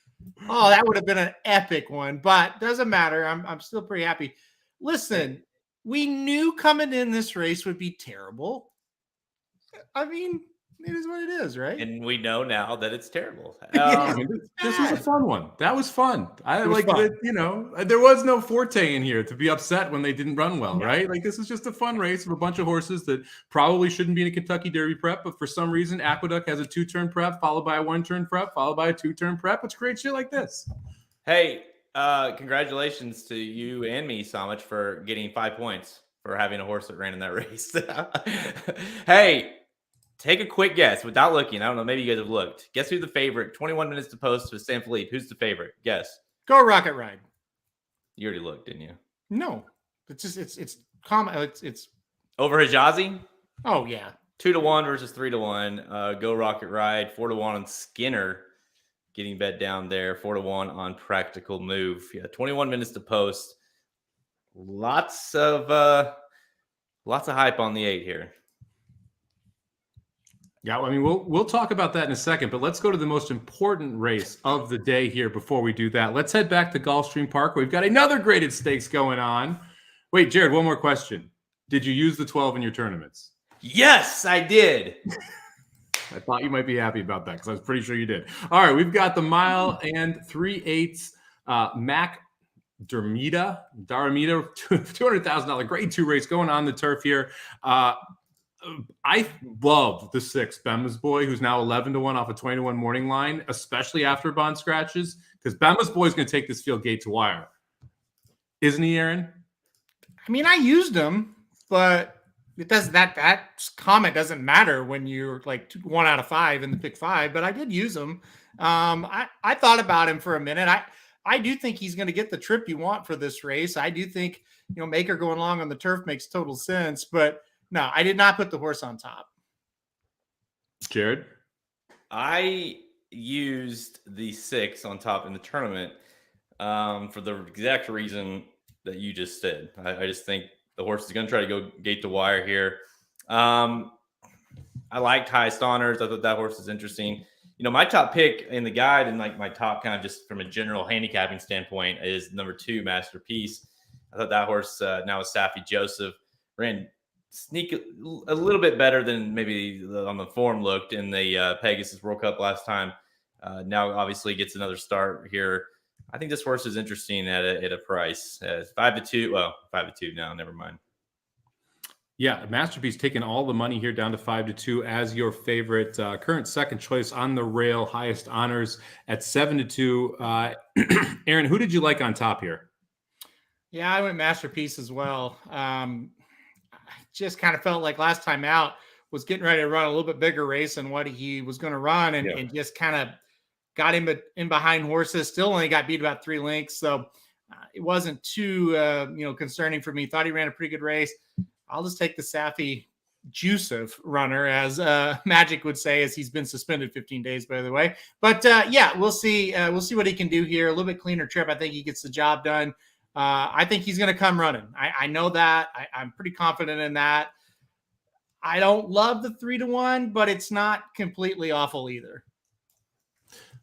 [SPEAKER 2] Oh, that would have been an epic one, but doesn't matter. I'm still pretty happy. Listen, we knew coming in this race would be terrible. I mean, it is what it is, right?
[SPEAKER 3] And we know now that it's terrible.
[SPEAKER 4] This was a fun one. That was fun.
[SPEAKER 2] It was fun.
[SPEAKER 4] There was no Forte in here to be upset when they didn't run well, right? Like, this is just a fun race of a bunch of horses that probably shouldn't be in a Kentucky Derby prep, but for some reason, Aqueduct has a 2-turn prep, followed by a 1-turn prep, followed by a 2-turn prep, which creates shit like this.
[SPEAKER 3] Hey, congratulations to you and me, Somich, for getting 5 points for having a horse that ran in that race. Hey, take a quick guess without looking. I don't know. Maybe you guys have looked. Guess who the favorite? 21 minutes to post with San Felipe. Who's the favorite? Guess.
[SPEAKER 2] Go Rocket Ride.
[SPEAKER 3] You already looked, didn't you?
[SPEAKER 2] No, it's just it's common. It's
[SPEAKER 3] over Hijazi.
[SPEAKER 2] Oh yeah,
[SPEAKER 3] 2-1 versus 3-1. Go Rocket Ride. 4-1 on Skinner. Getting bet down there. 4-1 on Practical Move. Yeah, 21 minutes to post. Lots of hype on the 8 here.
[SPEAKER 4] Yeah, I mean, we'll talk about that in a second, but let's go to the most important race of the day here before we do that. Let's head back to Gulfstream Park. We've got another graded stakes going on. Wait, Jared, one more question. Did you use the 12 in your tournaments?
[SPEAKER 3] Yes, I did.
[SPEAKER 4] I thought you might be happy about that because I was pretty sure you did. All right, we've got the 1 3/8 Mac Daramida, $200,000 grade 2 race going on the turf here. I love the 6 Bema's Boy, who's now 11-1 off a 20-1 morning line, especially after Bond scratches, because Bema's Boy is going to take this field gate to wire, isn't he, Aaron?
[SPEAKER 2] I mean, I used him, but it does that comment doesn't matter when you're like 1 out of 5 in the pick 5. But I did use him. I thought about him for a minute. I do think he's going to get the trip you want for this race. I do think Maker going long on the turf makes total sense, but. No, I did not put the horse on top.
[SPEAKER 4] Jared?
[SPEAKER 3] I used the 6 on top in the tournament for the exact reason that you just said. I just think the horse is going to try to go gate to wire here. I liked Highest Honors. I thought that horse is interesting. My top pick in the guide and like my top kind of just from a general handicapping standpoint is number 2, Masterpiece. I thought that horse now is Safi Joseph. Ran sneak a little bit better than maybe on the form looked in the Pegasus World Cup last time. Now obviously gets another start here. I think this horse is interesting at a price. 5-2. Well, 5-2 now. Never mind.
[SPEAKER 4] Yeah, Masterpiece taking all the money here down to 5-2 as your favorite. Current second choice on the rail. Highest Honors at 7-2. Aaron, who did you like on top here?
[SPEAKER 2] Yeah, I went Masterpiece as well. Just kind of felt like last time out was getting ready to run a little bit bigger race than what he was going to run and just kind of got him in behind horses. Still only got beat about 3 lengths. So it wasn't too, concerning for me. Thought he ran a pretty good race. I'll just take the Safi Joseph runner, as Magic would say, as he's been suspended 15 days, by the way. But we'll see. We'll see what he can do here. A little bit cleaner trip. I think he gets the job done. I think he's going to come running. I know that. I'm pretty confident in that. I don't love the 3-1, but it's not completely awful either.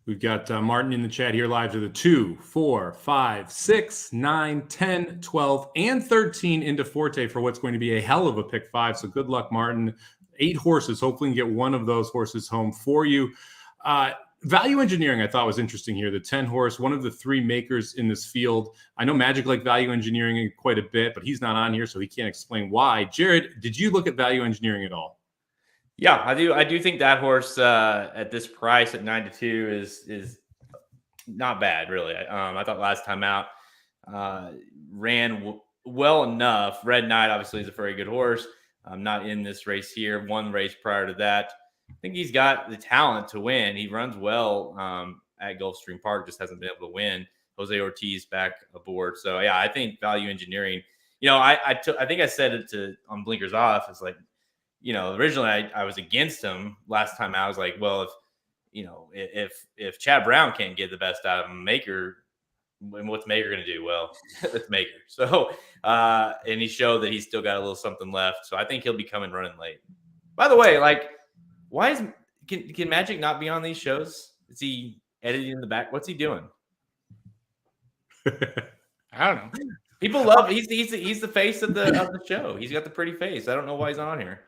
[SPEAKER 4] We've got Martin in the chat here live to the 2, 4, 5, 6, 9, 10, 12, and 13 into Forte for what's going to be a hell of a pick 5. So good luck, Martin. 8 horses. Hopefully you can get one of those horses home for you. Value engineering, I thought was interesting here. The 10 horse, one of the 3 makers in this field. I know Magic liked value engineering quite a bit, but he's not on here, so he can't explain why. Jared, did you look at value engineering at all?
[SPEAKER 3] Yeah, I do. I do think that horse at this price at 9-2 is not bad, really. I thought last time out ran well enough. Red Knight obviously is a very good horse. Not in this race here. One race prior to that. I think he's got the talent to win. He runs well at Gulfstream Park, just hasn't been able to win. Jose Ortiz back aboard. So, yeah, I think value engineering, I think I said it on Blinkers Off. It's like, originally I was against him last time. I was like, well, if Chad Brown can't get the best out of him, Maker, and what's Maker going to do? Well, it's Maker. So, and he showed that he's still got a little something left. So I think he'll be coming running late. By the way, why can Magic not be on these shows? Is he editing in the back? What's he doing?
[SPEAKER 2] I don't know.
[SPEAKER 3] People love. He's the face of the show. He's got the pretty face. I don't know why he's on here.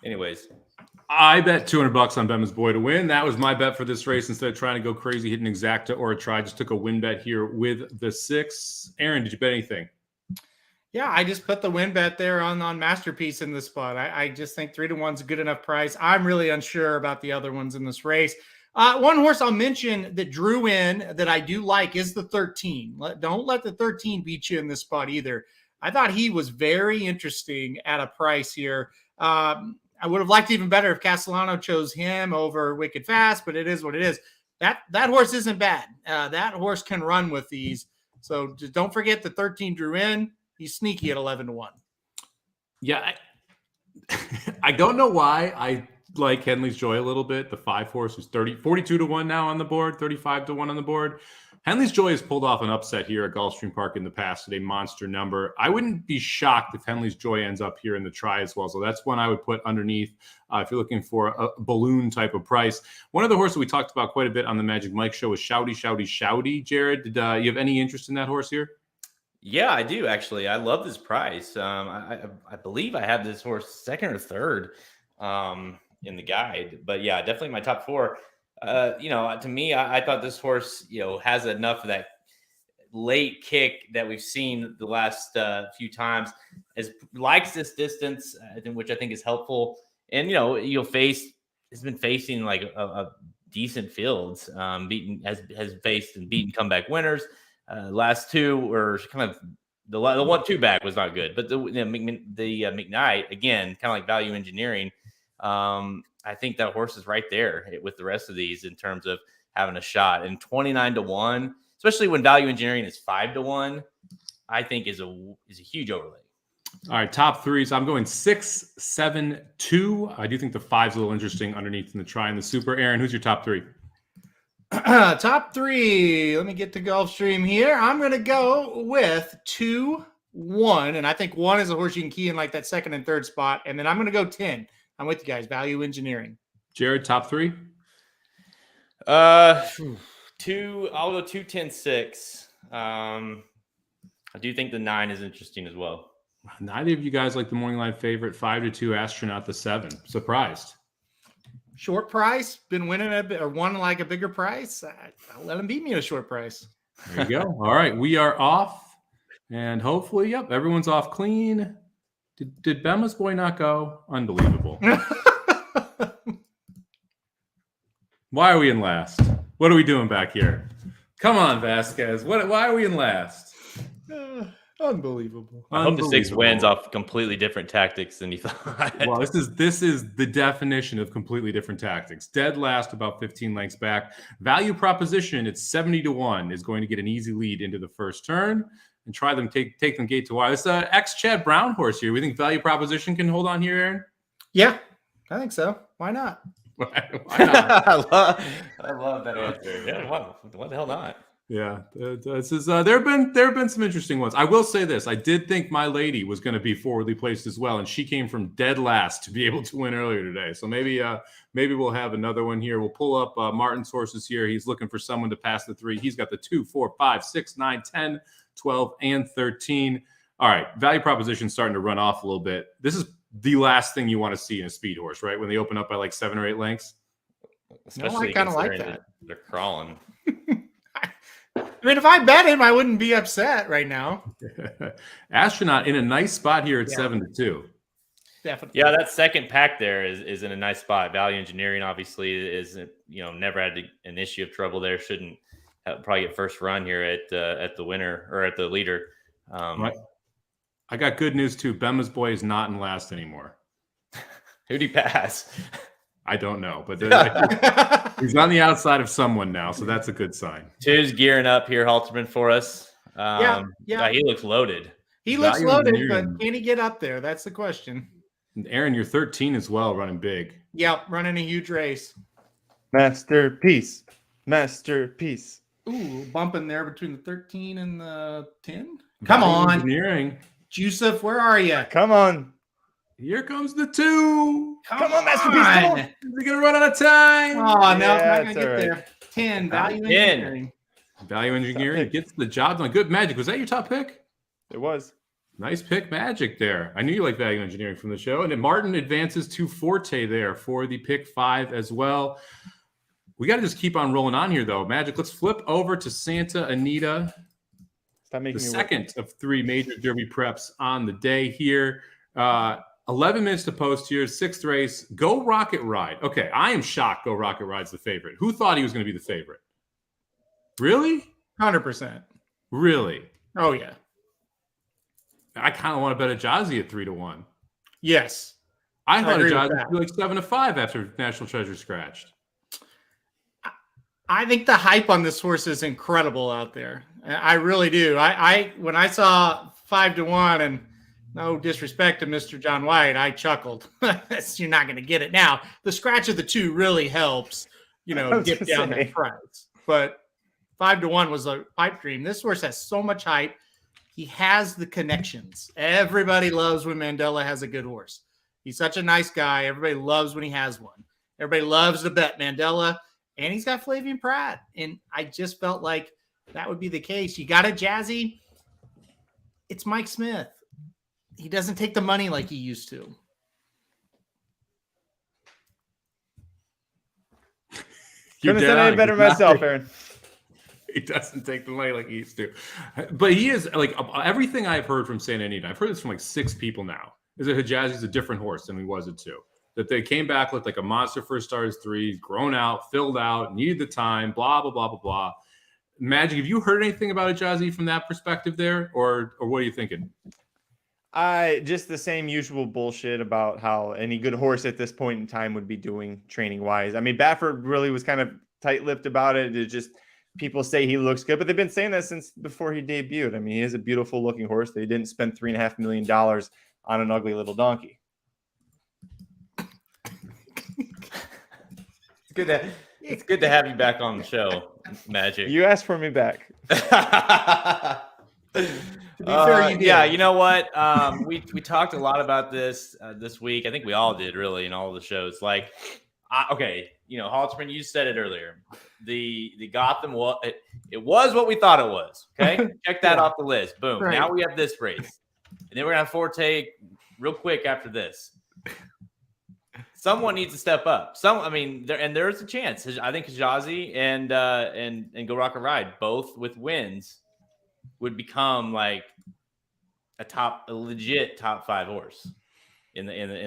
[SPEAKER 3] Anyways,
[SPEAKER 4] I bet $200 on Bema's Boy to win. That was my bet for this race. Instead of trying to go crazy, hitting exacta or a try, just took a win bet here with the 6. Aaron, did you bet anything?
[SPEAKER 2] Yeah, I just put the win bet there on Masterpiece in the spot. I just think 3-1's a good enough price. I'm really unsure about the other ones in this race. One horse I'll mention that drew in that I do like is the 13. Don't let the 13 beat you in this spot either. I thought he was very interesting at a price here. I would have liked even better if Castellano chose him over Wicked Fast, but it is what it is. That horse isn't bad. That horse can run with these. So just don't forget the 13 drew in. He's sneaky at 11-1.
[SPEAKER 4] Yeah, I don't know why I like Henley's Joy a little bit. The 5 horse who's 42-1 now on the board, 35-1 on the board. Henley's Joy has pulled off an upset here at Gulfstream Park in the past at a monster number. I wouldn't be shocked if Henley's Joy ends up here in the try as well. So that's one I would put underneath if you're looking for a balloon type of price. One of the horses we talked about quite a bit on the Magic Mike show was Shouty. Jared, did you have any interest in that horse here?
[SPEAKER 3] Yeah, I do actually. I love this price. I believe I have this horse second or third in the guide, but yeah, definitely my top 4. To me, I thought this horse, has enough of that late kick that we've seen the last few times. Likes this distance, which I think is helpful. And has been facing like a decent fields. Has faced and beaten comeback winners. Last 2 were kind of the 1-2 back was not good, but the McKnight again, kind of like value engineering. I think that horse is right there with the rest of these in terms of having a shot. And 29-1, especially when value engineering is 5-1, I think is a huge overlay.
[SPEAKER 4] All right, top 3s. I'm going 6, 7, 2. I do think the 5's a little interesting underneath in the try and the super. Aaron, who's your top 3?
[SPEAKER 2] Top 3. Let me get to Gulfstream here. I'm going to go with 2, 1. And I think 1 is a horse you can key in like that second and third spot. And then I'm going to go 10. I'm with you guys. Value engineering.
[SPEAKER 4] Jared, top 3?
[SPEAKER 3] 2. I'll go 2, 10, 6. I do think the 9 is interesting as well.
[SPEAKER 4] Neither of you guys like the morning line favorite 5-2 Astronaut, the 7. Surprised.
[SPEAKER 2] Short price, been winning a bit or won like a bigger price. I'll let him beat me at a short price.
[SPEAKER 4] There you go. All right, we are off, and hopefully, everyone's off clean. Did Bema's Boy not go? Unbelievable. Why are we in last? What are we doing back here? Come on, Vasquez. Why are we in last?
[SPEAKER 2] Unbelievable.
[SPEAKER 3] I hope the 6 wins off completely different tactics than you thought.
[SPEAKER 4] Well, this is the definition of completely different tactics. Dead last, about 15 lengths back. Value proposition, it's 70-1, is going to get an easy lead into the first turn and try them take them gate to wire. It's an ex-Chad Brown horse here. We think value proposition can hold on here, Aaron?
[SPEAKER 2] Yeah, I think so. Why not?
[SPEAKER 4] Why not?
[SPEAKER 3] I love that answer. Yeah, why the hell not?
[SPEAKER 4] Yeah, this is. There have been some interesting ones. I will say this: I did think My Lady was going to be forwardly placed as well, and she came from dead last to be able to win earlier today. So maybe we'll have another one here. We'll pull up Martin's horses here. He's looking for someone to pass the 3. He's got the 2, 4, 5, 6, 9, 10, 12, and 13. All right, value proposition starting to run off a little bit. This is the last thing you want to see in a speed horse, right? When they open up by like 7 or 8 lengths.
[SPEAKER 3] Especially
[SPEAKER 2] I kind of like that.
[SPEAKER 3] They're crawling.
[SPEAKER 2] I mean, if I bet him, I wouldn't be upset right now.
[SPEAKER 4] Astronaut in a nice spot here at 7-2.
[SPEAKER 2] Definitely.
[SPEAKER 3] Yeah, that second pack there is in a nice spot. Value engineering obviously is never had an issue of trouble there. Shouldn't probably get first run here at the winner or at the leader.
[SPEAKER 4] Right. I got good news too. Bema's boy is not in last anymore.
[SPEAKER 3] Who'd he pass?
[SPEAKER 4] I don't know, but he's on the outside of someone now, so that's a good sign.
[SPEAKER 3] Two's gearing up here, Halterman, for us.
[SPEAKER 2] Yeah.
[SPEAKER 3] He looks loaded.
[SPEAKER 2] He looks loaded, but can he get up there? That's the question.
[SPEAKER 4] And Aaron, you're 13 as well, running big.
[SPEAKER 2] Yep, running a huge race.
[SPEAKER 1] Masterpiece.
[SPEAKER 2] Ooh, bumping there between the 13 and the 10. Come on.
[SPEAKER 4] Engineering.
[SPEAKER 2] Joseph, where are you?
[SPEAKER 1] Come on.
[SPEAKER 4] Here comes the 2.
[SPEAKER 1] Come on, Masterpiece. Come on.
[SPEAKER 4] Is he going to run out of time?
[SPEAKER 2] Oh, no, it's not
[SPEAKER 1] Yeah,
[SPEAKER 2] going to
[SPEAKER 1] it's
[SPEAKER 2] get
[SPEAKER 1] all right.
[SPEAKER 2] there. 10, value
[SPEAKER 3] 10.
[SPEAKER 2] engineering.
[SPEAKER 4] Value engineering gets the job done. Good Magic. Was that your top pick?
[SPEAKER 1] It was.
[SPEAKER 4] Nice pick, Magic there. I knew you liked value engineering from the show. And then Martin advances to Forte there for the pick 5 as well. We got to just keep on rolling on here, though. Magic, let's flip over to Santa Anita.
[SPEAKER 1] Stop making
[SPEAKER 4] The
[SPEAKER 1] me
[SPEAKER 4] second of 3 major Derby preps on the day here. 11 minutes to post here. 6th race. Go Rocket Ride. Okay, I am shocked Go Rocket Ride's the favorite. Who thought he was going to be the favorite? Really?
[SPEAKER 2] 100%.
[SPEAKER 4] Really?
[SPEAKER 2] Oh, yeah.
[SPEAKER 4] I kind of want to bet a Jazzy at 3-1.
[SPEAKER 2] Yes.
[SPEAKER 4] I thought a
[SPEAKER 2] agree with
[SPEAKER 4] Jazzy
[SPEAKER 2] that.
[SPEAKER 4] would be like 7-5 after National Treasure scratched.
[SPEAKER 2] I think the hype on this horse is incredible out there. I really do. I when I saw 5-1, and no disrespect to Mr. John White, I chuckled. You're not going to get it now. The scratch of the 2 really helps, get down that price. But 5-1 was a pipe dream. This horse has so much hype. He has the connections. Everybody loves when Mandela has a good horse. He's such a nice guy. Everybody loves when he has one. Everybody loves to bet Mandela. And he's got Flavian Pratt. And I just felt like that would be the case. You got a Jazzy. It's Mike Smith. He doesn't take the money like he used to.
[SPEAKER 1] Couldn't have said any better myself, Aaron.
[SPEAKER 4] He doesn't take the money like he used to. But he is, like, everything I've heard from Santa Anita, I've heard this from like 6 people now, is that Hijazi's a different horse than he was at 2. That they came back with like a monster first stars 3, grown out, filled out, needed the time, blah, blah, blah, blah, blah. Magic, have you heard anything about Hijazi from that perspective there? Or what are you thinking?
[SPEAKER 1] Just the same usual bullshit about how any good horse at this point in time would be doing training wise. I mean, Baffert really was kind of tight-lipped about it. It just, people say he looks good, but they've been saying that since before he debuted. I mean, he is a beautiful looking horse. They didn't spend $3.5 million on an ugly little donkey.
[SPEAKER 3] It's good to have you back on the show, Magic.
[SPEAKER 1] You asked for me back.
[SPEAKER 2] To be fair, you did.
[SPEAKER 3] Yeah, you know what? We talked a lot about this this week. I think we all did, really, in all the shows. Like, okay, Halterman, you said it earlier. The Gotham, it was what we thought it was. Okay, check that off the list. Boom.
[SPEAKER 2] Right.
[SPEAKER 3] Now we have this race, and then we're gonna have Forte real quick after this. Someone needs to step up. There's a chance. I think Hijazi and Go Rocket Ride, both with wins, would become like a legit top 5 horse in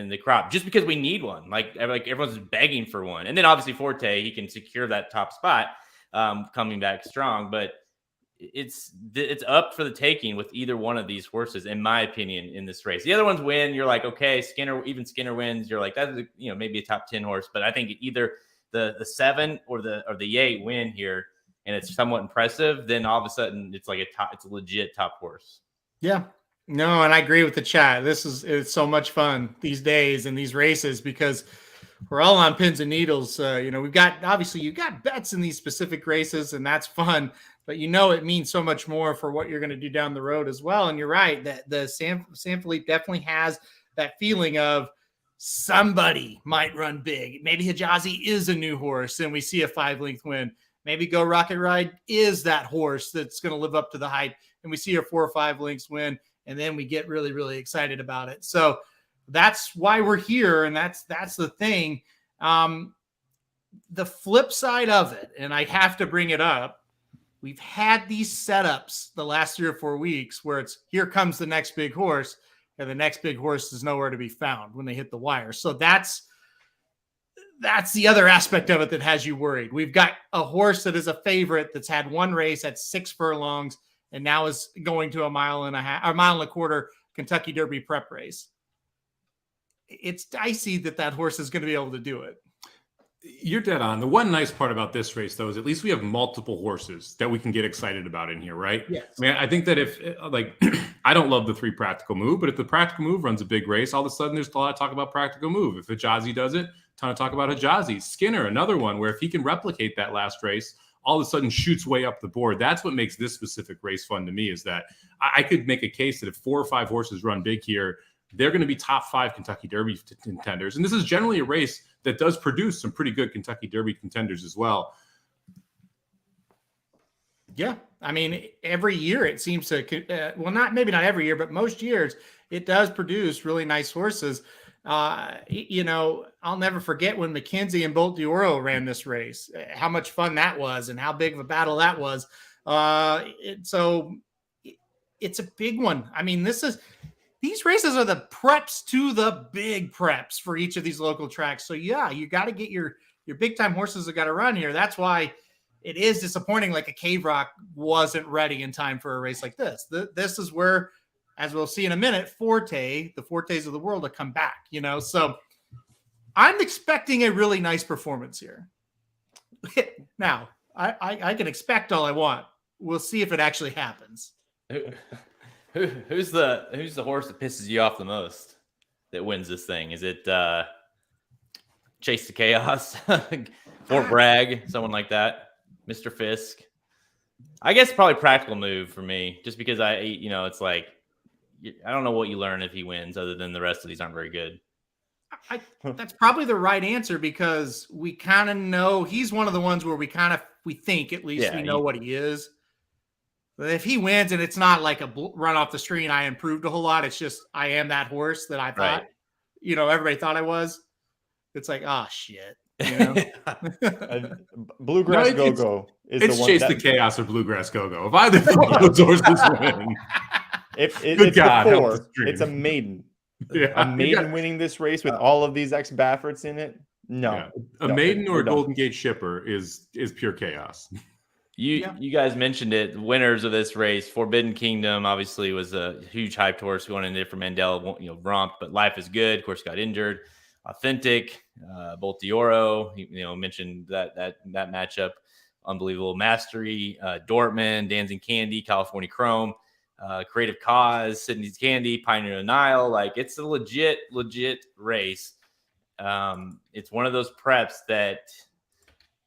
[SPEAKER 3] the crop, just because we need one. Like everyone's begging for one, and then obviously Forte, he can secure that top spot, coming back strong. But it's up for the taking with either one of these horses, in my opinion, in this race. The other ones win, you're like, okay, Skinner wins, you're like, that's maybe a top 10 horse. But I think either the 7 or the 8 win here, and it's somewhat impressive, then all of a sudden it's like it's a legit top horse.
[SPEAKER 2] Yeah. No, and I agree with the chat. It's so much fun these days and these races because we're all on pins and needles. We've got, obviously you got bets in these specific races, and that's fun, but it means so much more for what you're going to do down the road as well. And you're right that the San Felipe definitely has that feeling of somebody might run big. Maybe Hijazi is a new horse and we see a 5-length win. Maybe Go Rocket Ride is that horse that's going to live up to the hype, and we see a 4 or 5 lengths win, and then we get really, really excited about it. So that's why we're here, and that's the thing. The flip side of it, and I have to bring it up, we've had these setups the last 3 or 4 weeks where it's here comes the next big horse, and the next big horse is nowhere to be found when they hit the wire. So that's the other aspect of it that has you worried. We've got a horse that is a favorite that's had one race at 6 furlongs and now is going to a mile and a quarter Kentucky Derby prep race. It's dicey that horse is going to be able to do it.
[SPEAKER 4] You're dead on. The one nice part about this race, though, is at least we have multiple horses that we can get excited about in here, right?
[SPEAKER 2] Yes.
[SPEAKER 4] I mean, I think that if, like, I don't love the 3 Practical Move, but if the Practical Move runs a big race, all of a sudden there's a lot of talk about Practical Move. If Hijazi does it, a ton of talk about Hijazi. Skinner, another one where if he can replicate that last race, all of a sudden shoots way up the board. That's what makes this specific race fun to me, is that I could make a case that if 4 or 5 horses run big here, they're going to be top 5 Kentucky Derby contenders. And this is generally a race that does produce some pretty good Kentucky Derby contenders as well.
[SPEAKER 2] Yeah. I mean, every year it seems to, maybe not every year, but most years it does produce really nice horses. You know, I'll never forget when McKenzie and Bolt d'Oro ran this race, how much fun that was and how big of a battle that was. So it's a big one. I mean, these races are the preps to the big preps for each of these local tracks. So yeah, you got to get your big time horses that got to run here. That's why it is disappointing. Like a Cave Rock wasn't ready in time for a race like this. This is where, as we'll see in a minute, the Fortes of the world will come back, you know? So I'm expecting a really nice performance here. Now I can expect all I want. We'll see if it actually happens.
[SPEAKER 3] Who's the horse that pisses you off the most that wins this thing? Is it Chase to Chaos, Fort Bragg, someone like that, Mr. Fisk? I guess probably Practical Move for me, just because it's like I don't know what you learn if he wins, other than the rest of these aren't very good.
[SPEAKER 2] That's probably the right answer, because we kind of know he's one of the ones where we think at least we know what he is. But if he wins and it's not like a run off the street, I improved a whole lot. It's just I am that horse that I thought, everybody thought I was. It's like, oh shit. You know?
[SPEAKER 1] Bluegrass Go-Go is
[SPEAKER 4] it's
[SPEAKER 1] the one.
[SPEAKER 4] Chase the Chaos or Bluegrass Go-Go. If either one of those horses win,
[SPEAKER 1] it's God, before, it's a maiden.
[SPEAKER 4] Yeah,
[SPEAKER 1] a maiden winning this race with all of these ex-Bafferts in it. No,
[SPEAKER 4] a maiden or a Golden Gate shipper is pure chaos.
[SPEAKER 3] You guys mentioned it. The winners of this race, Forbidden Kingdom, obviously was a huge hyped horse going into it for Mandel, romped, but Life is Good, of course, got injured. Authentic, Bolt d'Oro, mentioned that matchup, unbelievable. Mastery, Dortmund, Dancing Candy, California Chrome, Creative Cause, Sydney's Candy, Pioneer of the Nile. Like, it's a legit race. It's one of those preps that,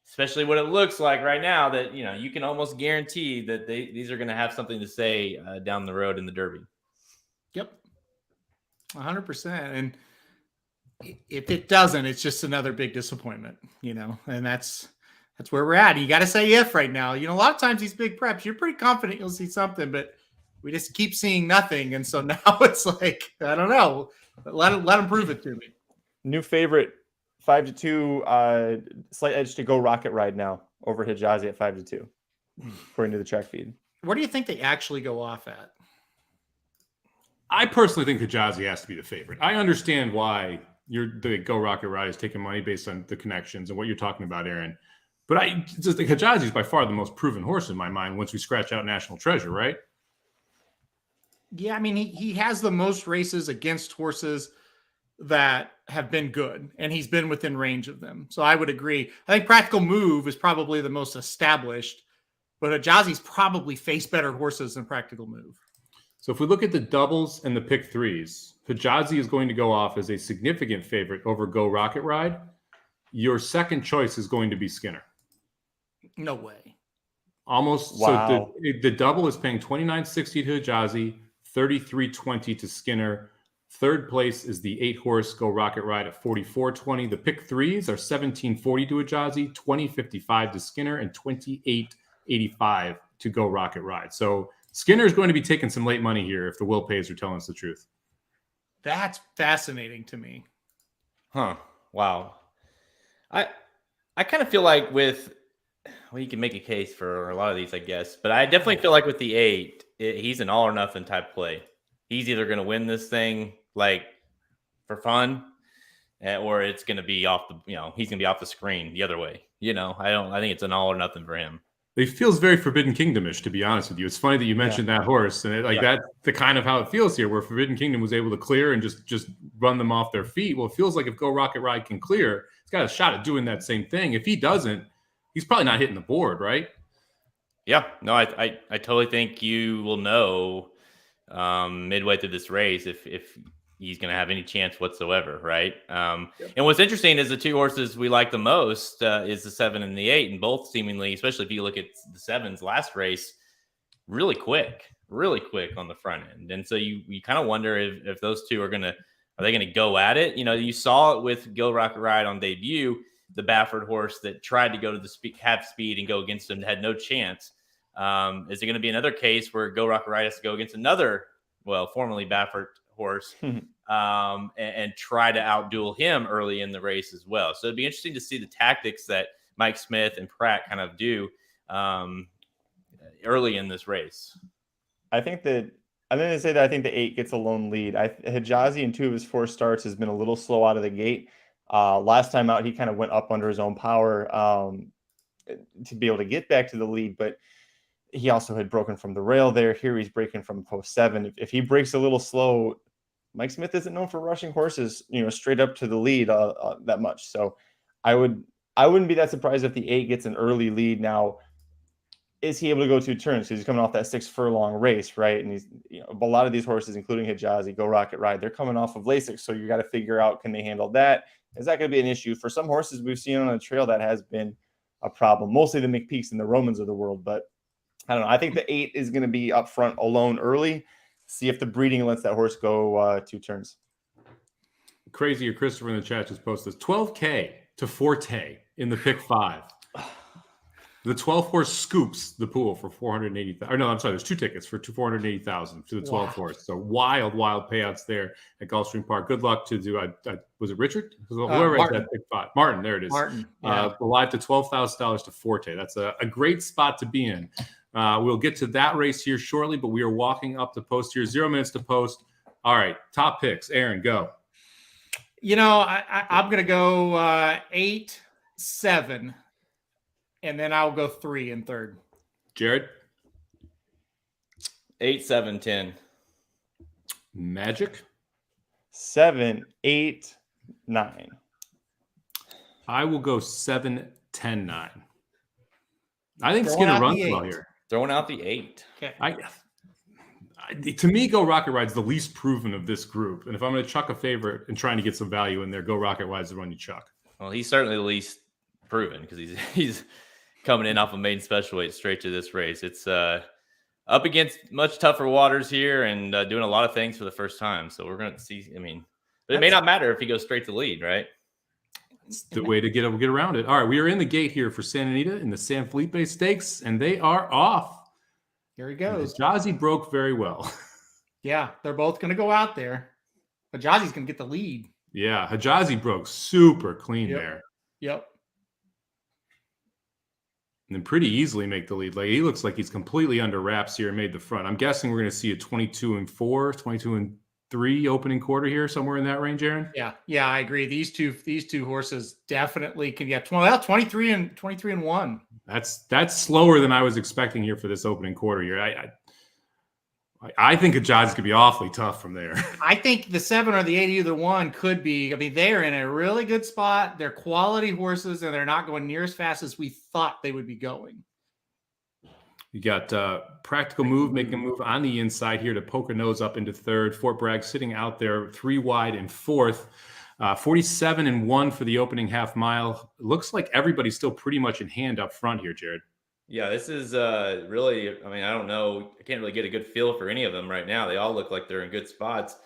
[SPEAKER 3] especially what it looks like right now, that you can almost guarantee that these are going to have something to say down the road in the Derby.
[SPEAKER 2] Yep, 100%. And if it doesn't, it's just another big disappointment, and that's where we're at. You got to say if right now. A lot of times these big preps, you're pretty confident you'll see something, but we just keep seeing nothing. And so now it's like, I don't know. Let them prove it to me.
[SPEAKER 1] New favorite, 5-2, slight edge to Go Rocket Ride now over Hijazi at 5-2, according to the track feed.
[SPEAKER 2] What do you think they actually go off at?
[SPEAKER 4] I personally think Hijazi has to be the favorite. I understand why the Go Rocket Ride is taking money based on the connections and what you're talking about, Aaron. But Hijazi is by far the most proven horse in my mind once we scratch out National Treasure, right?
[SPEAKER 2] Yeah, I mean, he has the most races against horses that have been good, and he's been within range of them. So I would agree. I think Practical Move is probably the most established, but Hijazi's probably faced better horses than Practical Move.
[SPEAKER 4] So if we look at the doubles and the pick threes, Hijazi is going to go off as a significant favorite over Go Rocket Ride. Your second choice is going to be Skinner.
[SPEAKER 2] No way.
[SPEAKER 4] Almost.
[SPEAKER 1] Wow.
[SPEAKER 4] So the double is paying $29.60 to Hijazi, $33.20 to Skinner. Third place is the 8-horse Go Rocket Ride at $44.20. The pick threes are $17.40 to Hijazi, $20.55 to Skinner, and $28.85 to Go Rocket Ride. So Skinner is going to be taking some late money here if the Will Pays are telling us the truth.
[SPEAKER 2] That's fascinating to me.
[SPEAKER 3] Huh. Wow. I kind of feel like you can make a case for a lot of these, I guess, but I definitely feel like with the 8, he's an all or nothing type play. He's either going to win this thing like for fun, or it's going to be off the, he's going to be off the screen the other way. I think it's an all or nothing for him.
[SPEAKER 4] It feels very Forbidden Kingdom-ish, to be honest with you. It's funny that you mentioned that horse, and that's the kind of how it feels here, where Forbidden Kingdom was able to clear and just run them off their feet. Well, it feels like if Go Rocket Ride can clear, he's got a shot at doing that same thing. If he doesn't, he's probably not hitting the board, right?
[SPEAKER 3] Yeah, no, I totally think you will know midway through this race if he's going to have any chance whatsoever, right? And what's interesting is the two horses we like the most is the 7 and the 8, and both seemingly, especially if you look at the 7's last race, really quick on the front end. And so you kind of wonder if those two are they going to go at it? You know, you saw it with Go Rocket Ride on debut, the Baffert horse that tried to go to the half speed and go against him, had no chance. Is it going to be another case where Go Rocket Ride has to go against another, formerly Baffert horse and try to outduel him early in the race as well? So it'd be interesting to see the tactics that Mike Smith and Pratt kind of do early in this race.
[SPEAKER 1] I'm going to say that I think the 8 gets a lone lead. Hijazi in 2 of his 4 starts has been a little slow out of the gate. Last time out, he kind of went up under his own power to be able to get back to the lead, but he also had broken from the rail there. Here he's breaking from post 7. If he breaks a little slow, Mike Smith isn't known for rushing horses, straight up to the lead that much. So I wouldn't be that surprised if the 8 gets an early lead. Now, is he able to go 2 turns? Because he's coming off that 6 furlong race, right? And he's, a lot of these horses, including Hijazi, Go Rocket Ride, they're coming off of Lasix. So you got to figure out, can they handle that? Is that going to be an issue? For some horses we've seen on the trail, that has been a problem. Mostly the McPeaks and the Romans of the world, but I don't know. I think the 8 is going to be up front alone early. See if the breeding lets that horse go 2 turns.
[SPEAKER 4] Crazier Christopher in the chat just posted $12K to Forte in the pick 5. The 12th horse scoops the pool for 480,000. Or no, I'm sorry. There's 2 tickets for 480,000 to the 12th horse. So wild payouts there at Gulfstream Park. Good luck to do. Was it Richard? Whoever had that pick 5. Martin. There it is.
[SPEAKER 2] Martin. Yeah.
[SPEAKER 4] Live to $12,000 to Forte. That's a great spot to be in. We'll get to that race here shortly, but we are walking up the post here. 0 minutes to post. All right, top picks. Aaron, go.
[SPEAKER 2] I'm going to go 8, 7, and then I'll go 3 in third.
[SPEAKER 4] Jared?
[SPEAKER 3] 8, 7, 10.
[SPEAKER 4] Magic?
[SPEAKER 1] 7, 8, 9.
[SPEAKER 4] I will go 7, 10, 9. I think Skinner runs well here.
[SPEAKER 3] Throwing out the 8.
[SPEAKER 2] Okay.
[SPEAKER 4] To me, Go Rocket Ride's the least proven of this group. And if I'm going to chuck a favorite and trying to get some value in there, Go Rocket Ride's the one you chuck.
[SPEAKER 3] Well, he's certainly the least proven because he's coming in off a maiden special weight straight to this race. It's up against much tougher waters here and doing a lot of things for the first time. So we're going to see. But it may not matter if he goes straight to the lead, right?
[SPEAKER 4] It's the way to get around it. All right, we are in the gate here for Santa Anita in the San Felipe Stakes, and they are off.
[SPEAKER 2] Here he goes.
[SPEAKER 4] Jazzy broke very well.
[SPEAKER 2] Yeah, they're both going to go out there. But Jazzy's going to get the lead.
[SPEAKER 4] Yeah, Hijazi broke super clean there.
[SPEAKER 2] Yep.
[SPEAKER 4] And then pretty easily make the lead. Like he looks like he's completely under wraps here and made the front. I'm guessing we're going to see a 22-4, 22-3 opening quarter here, somewhere in that range, Aaron.
[SPEAKER 2] Yeah, I agree. These two horses definitely can get 23 and 1.
[SPEAKER 4] That's slower than I was expecting here for this opening quarter here. I think Hijazi could be awfully tough from there.
[SPEAKER 2] I think the 7 or the 8, either one could be. They're in a really good spot. They're quality horses, and they're not going near as fast as we thought they would be going.
[SPEAKER 4] You got Practical Move making a move on the inside here to poke a nose up into third. Fort Bragg sitting out there 3 wide in fourth. 47-1 for the opening half mile. Looks like everybody's still pretty much in hand up front here, Jared.
[SPEAKER 3] Yeah, this is really, I don't know. I can't really get a good feel for any of them right now. They all look like they're in good spots.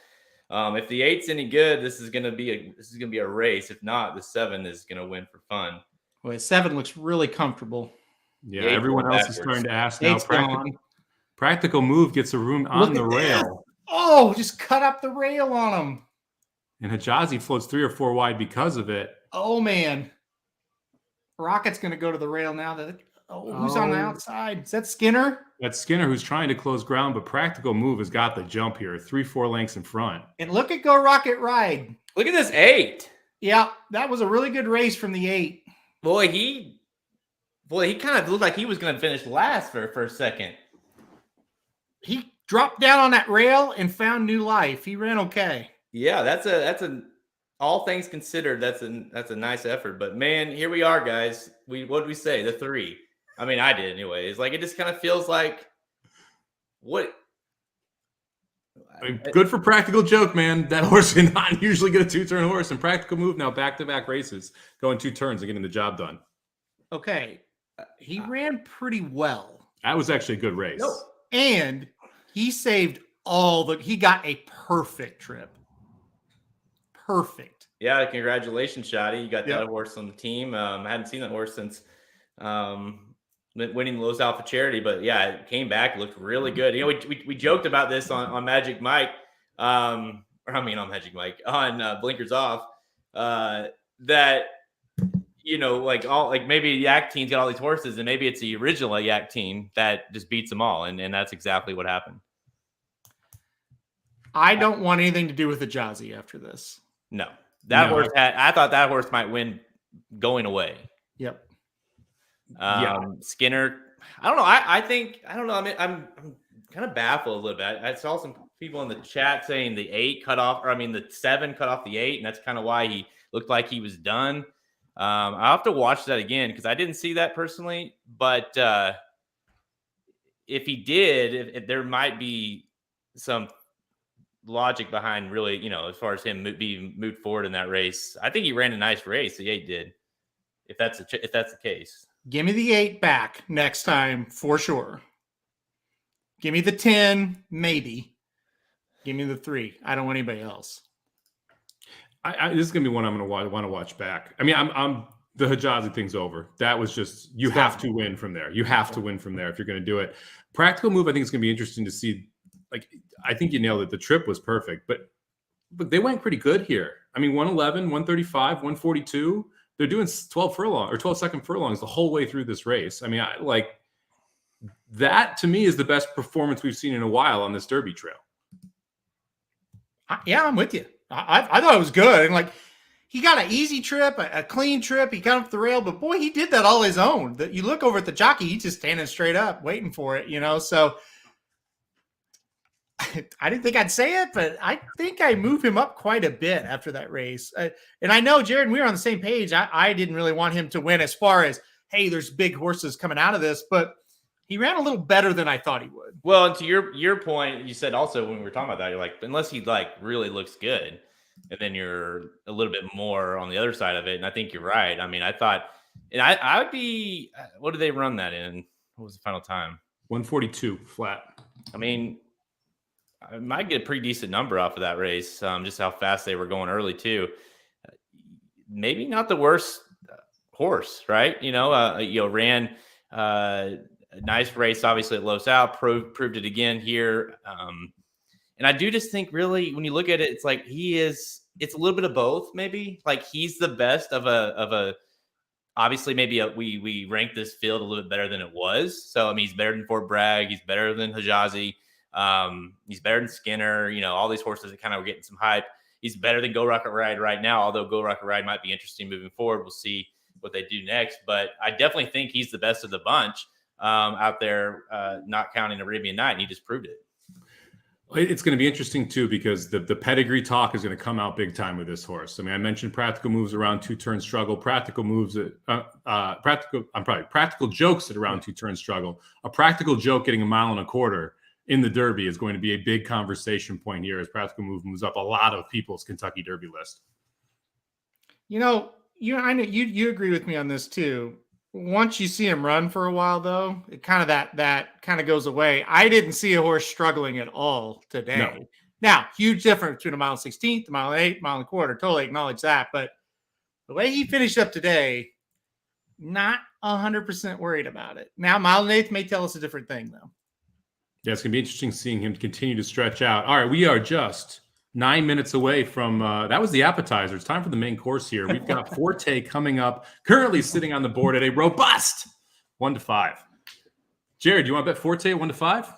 [SPEAKER 3] If the 8's any good, this is going to be a race. If not, the 7 is going to win for fun.
[SPEAKER 2] Well, 7 looks really comfortable.
[SPEAKER 4] Yeah, everyone else is starting to ask now. Practical Move gets a room on the rail.
[SPEAKER 2] Oh, just cut up the rail on him.
[SPEAKER 4] And Hijazi floats 3 or 4 wide because of it.
[SPEAKER 2] Oh, man. Rocket's going to go to the rail now. Who's on the outside? Is that Skinner?
[SPEAKER 4] That's Skinner, who's trying to close ground, but Practical Move has got the jump here. 3-4 lengths in front.
[SPEAKER 2] And look at Go Rocket Ride.
[SPEAKER 3] Look at this 8.
[SPEAKER 2] Yeah, that was a really good race from the 8.
[SPEAKER 3] Boy, he Boy, he kind of looked like he was going to finish last for a second.
[SPEAKER 2] He dropped down on that rail and found new life. He ran okay.
[SPEAKER 3] Yeah, that's a all things considered, that's a nice effort. But man, here we are, guys. What did we say? The 3. I mean, I did anyway. It's like it just kind of feels like what.
[SPEAKER 4] Good for Practical Joke, man. That horse did not usually get a 2-turn horse, and Practical Move now back-to-back races, going 2 turns and getting the job done.
[SPEAKER 2] Okay, he ran pretty well.
[SPEAKER 4] That was actually a good race.
[SPEAKER 3] No.
[SPEAKER 2] And he saved he got a perfect trip. Perfect.
[SPEAKER 3] Yeah, congratulations, Shotty. You got that horse on the team. I hadn't seen that horse since winning Los Alpha Charity, but yeah, it came back, looked really good. You know, we joked about this on Magic Mike, on Blinkers Off, that, you know, like maybe Yak team's got all these horses, and maybe it's the original Yak team that just beats them all, and that's exactly what happened.
[SPEAKER 2] I don't want anything to do with the Jazzy after this.
[SPEAKER 3] No, horse I thought that horse might win going away.
[SPEAKER 2] Yep.
[SPEAKER 3] Skinner, I don't know. I don't know. I mean, I'm kind of baffled a little bit. I saw some people in the chat saying the 7 cut off the 8, and that's kind of why he looked like he was done. I'll have to watch that again because I didn't see that personally. But if he did, if there might be some logic behind really, you know, as far as him being moved forward in that race. I think he ran a nice race. The 8 did. If that's the case.
[SPEAKER 2] Give me the 8 back next time for sure. Give me the 10, maybe. Give me the 3. I don't want anybody else.
[SPEAKER 4] This is gonna be one I'm gonna want to watch back. I mean, I'm the Hijazi thing's over. That was just you have to win from there. You have to win from there if you're gonna do it. Practical Move, I think it's gonna be interesting to see. Like, I think you nailed it. The trip was perfect, but they went pretty good here. I mean, 111, 135, 142. They're doing 12-second furlongs the whole way through this race. I mean, that to me is the best performance we've seen in a while on this Derby trail.
[SPEAKER 2] Yeah, I'm with you. I thought it was good. And like, he got an easy trip, a clean trip. He got up the rail, but boy, he did that all his own. You look over at the jockey, he's just standing straight up, waiting for it, you know? So I didn't think I'd say it, but I think I moved him up quite a bit after that race. And I know, Jared, we were on the same page. I didn't really want him to win as far as, hey, there's big horses coming out of this, but he ran a little better than I thought he would.
[SPEAKER 3] Well, and to your point, you said also when we were talking about that, you're like, unless he really looks good, and then you're a little bit more on the other side of it. And I think you're right. I mean, I thought, and I would be, what did they run that in? What was the final time?
[SPEAKER 4] 142 flat.
[SPEAKER 3] I mean, I might get a pretty decent number off of that race, just how fast they were going early too. Maybe not the worst horse, right? Ran a nice race, obviously at Los Al, proved it again here. And I do just think really when you look at it, it's like it's a little bit of both, maybe. Like he's the best of a obviously maybe we ranked this field a little bit better than it was. So I mean, he's better than Fort Bragg, he's better than Hijazi. He's better than Skinner, all these horses that kind of are getting some hype. He's better than Go Rocket Ride right now, although Go Rocket Ride might be interesting moving forward. We'll see what they do next, but I definitely think he's the best of the bunch out there, not counting Arabian Night, and he just proved it.
[SPEAKER 4] It's going to be interesting too, because the pedigree talk is going to come out big time with this horse. I mean, I mentioned Practical Moves around 2-turn struggle, Practical Moves Practical Jokes at around 2-turn struggle, a Practical Joke getting 1.25 miles in the Derby is going to be a big conversation point here as Practical Move moves up a lot of people's Kentucky Derby list.
[SPEAKER 2] I know you agree with me on this too. Once you see him run for a while, though, it kind of that kind of goes away. I didn't see a horse struggling at all today.
[SPEAKER 4] No.
[SPEAKER 2] Now, huge difference between 1.16 miles, 1.8 miles, 1.25 miles. Totally acknowledge that, but the way he finished up today, not 100% worried about it. Now, 1.8 miles may tell us a different thing, though. Yeah,
[SPEAKER 4] it's going to be interesting seeing him continue to stretch out. All right, we are just 9 minutes away from that was the appetizer. It's time for the main course here. We've got Forte coming up, currently sitting on the board at a robust 1-5. Jared, you want to bet Forte 1-5?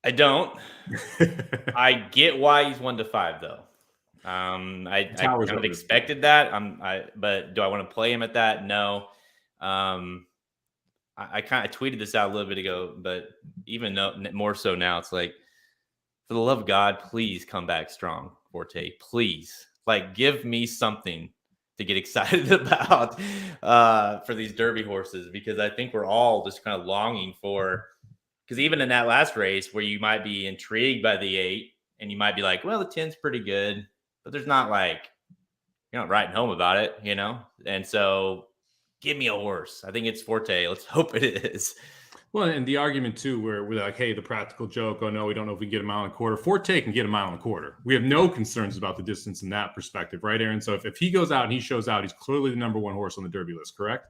[SPEAKER 3] I don't. I get why he's 1-5 though. I kind of expected that. But do I want to play him at that? No. I kind of tweeted this out a little bit ago, but even more so now, it's like, for the love of God, please come back strong, Forte. Please, like, give me something to get excited about for these Derby horses, because I think we're all just kind of longing for. Because even in that last race, where you might be intrigued by the 8, and you might be like, well, the 10's pretty good, but there's not like, you're not writing home about it, you know? And so give me a horse. I think it's Forte. Let's hope it is.
[SPEAKER 4] Well, and the argument too, where we're like, hey, the practical joke, oh no, we don't know if we can get a mile and a quarter. Forte can get a mile and a quarter. We have no concerns about the distance in that perspective, right, Aaron? So if he goes out and he shows out, he's clearly the number 1 horse on the Derby list, correct?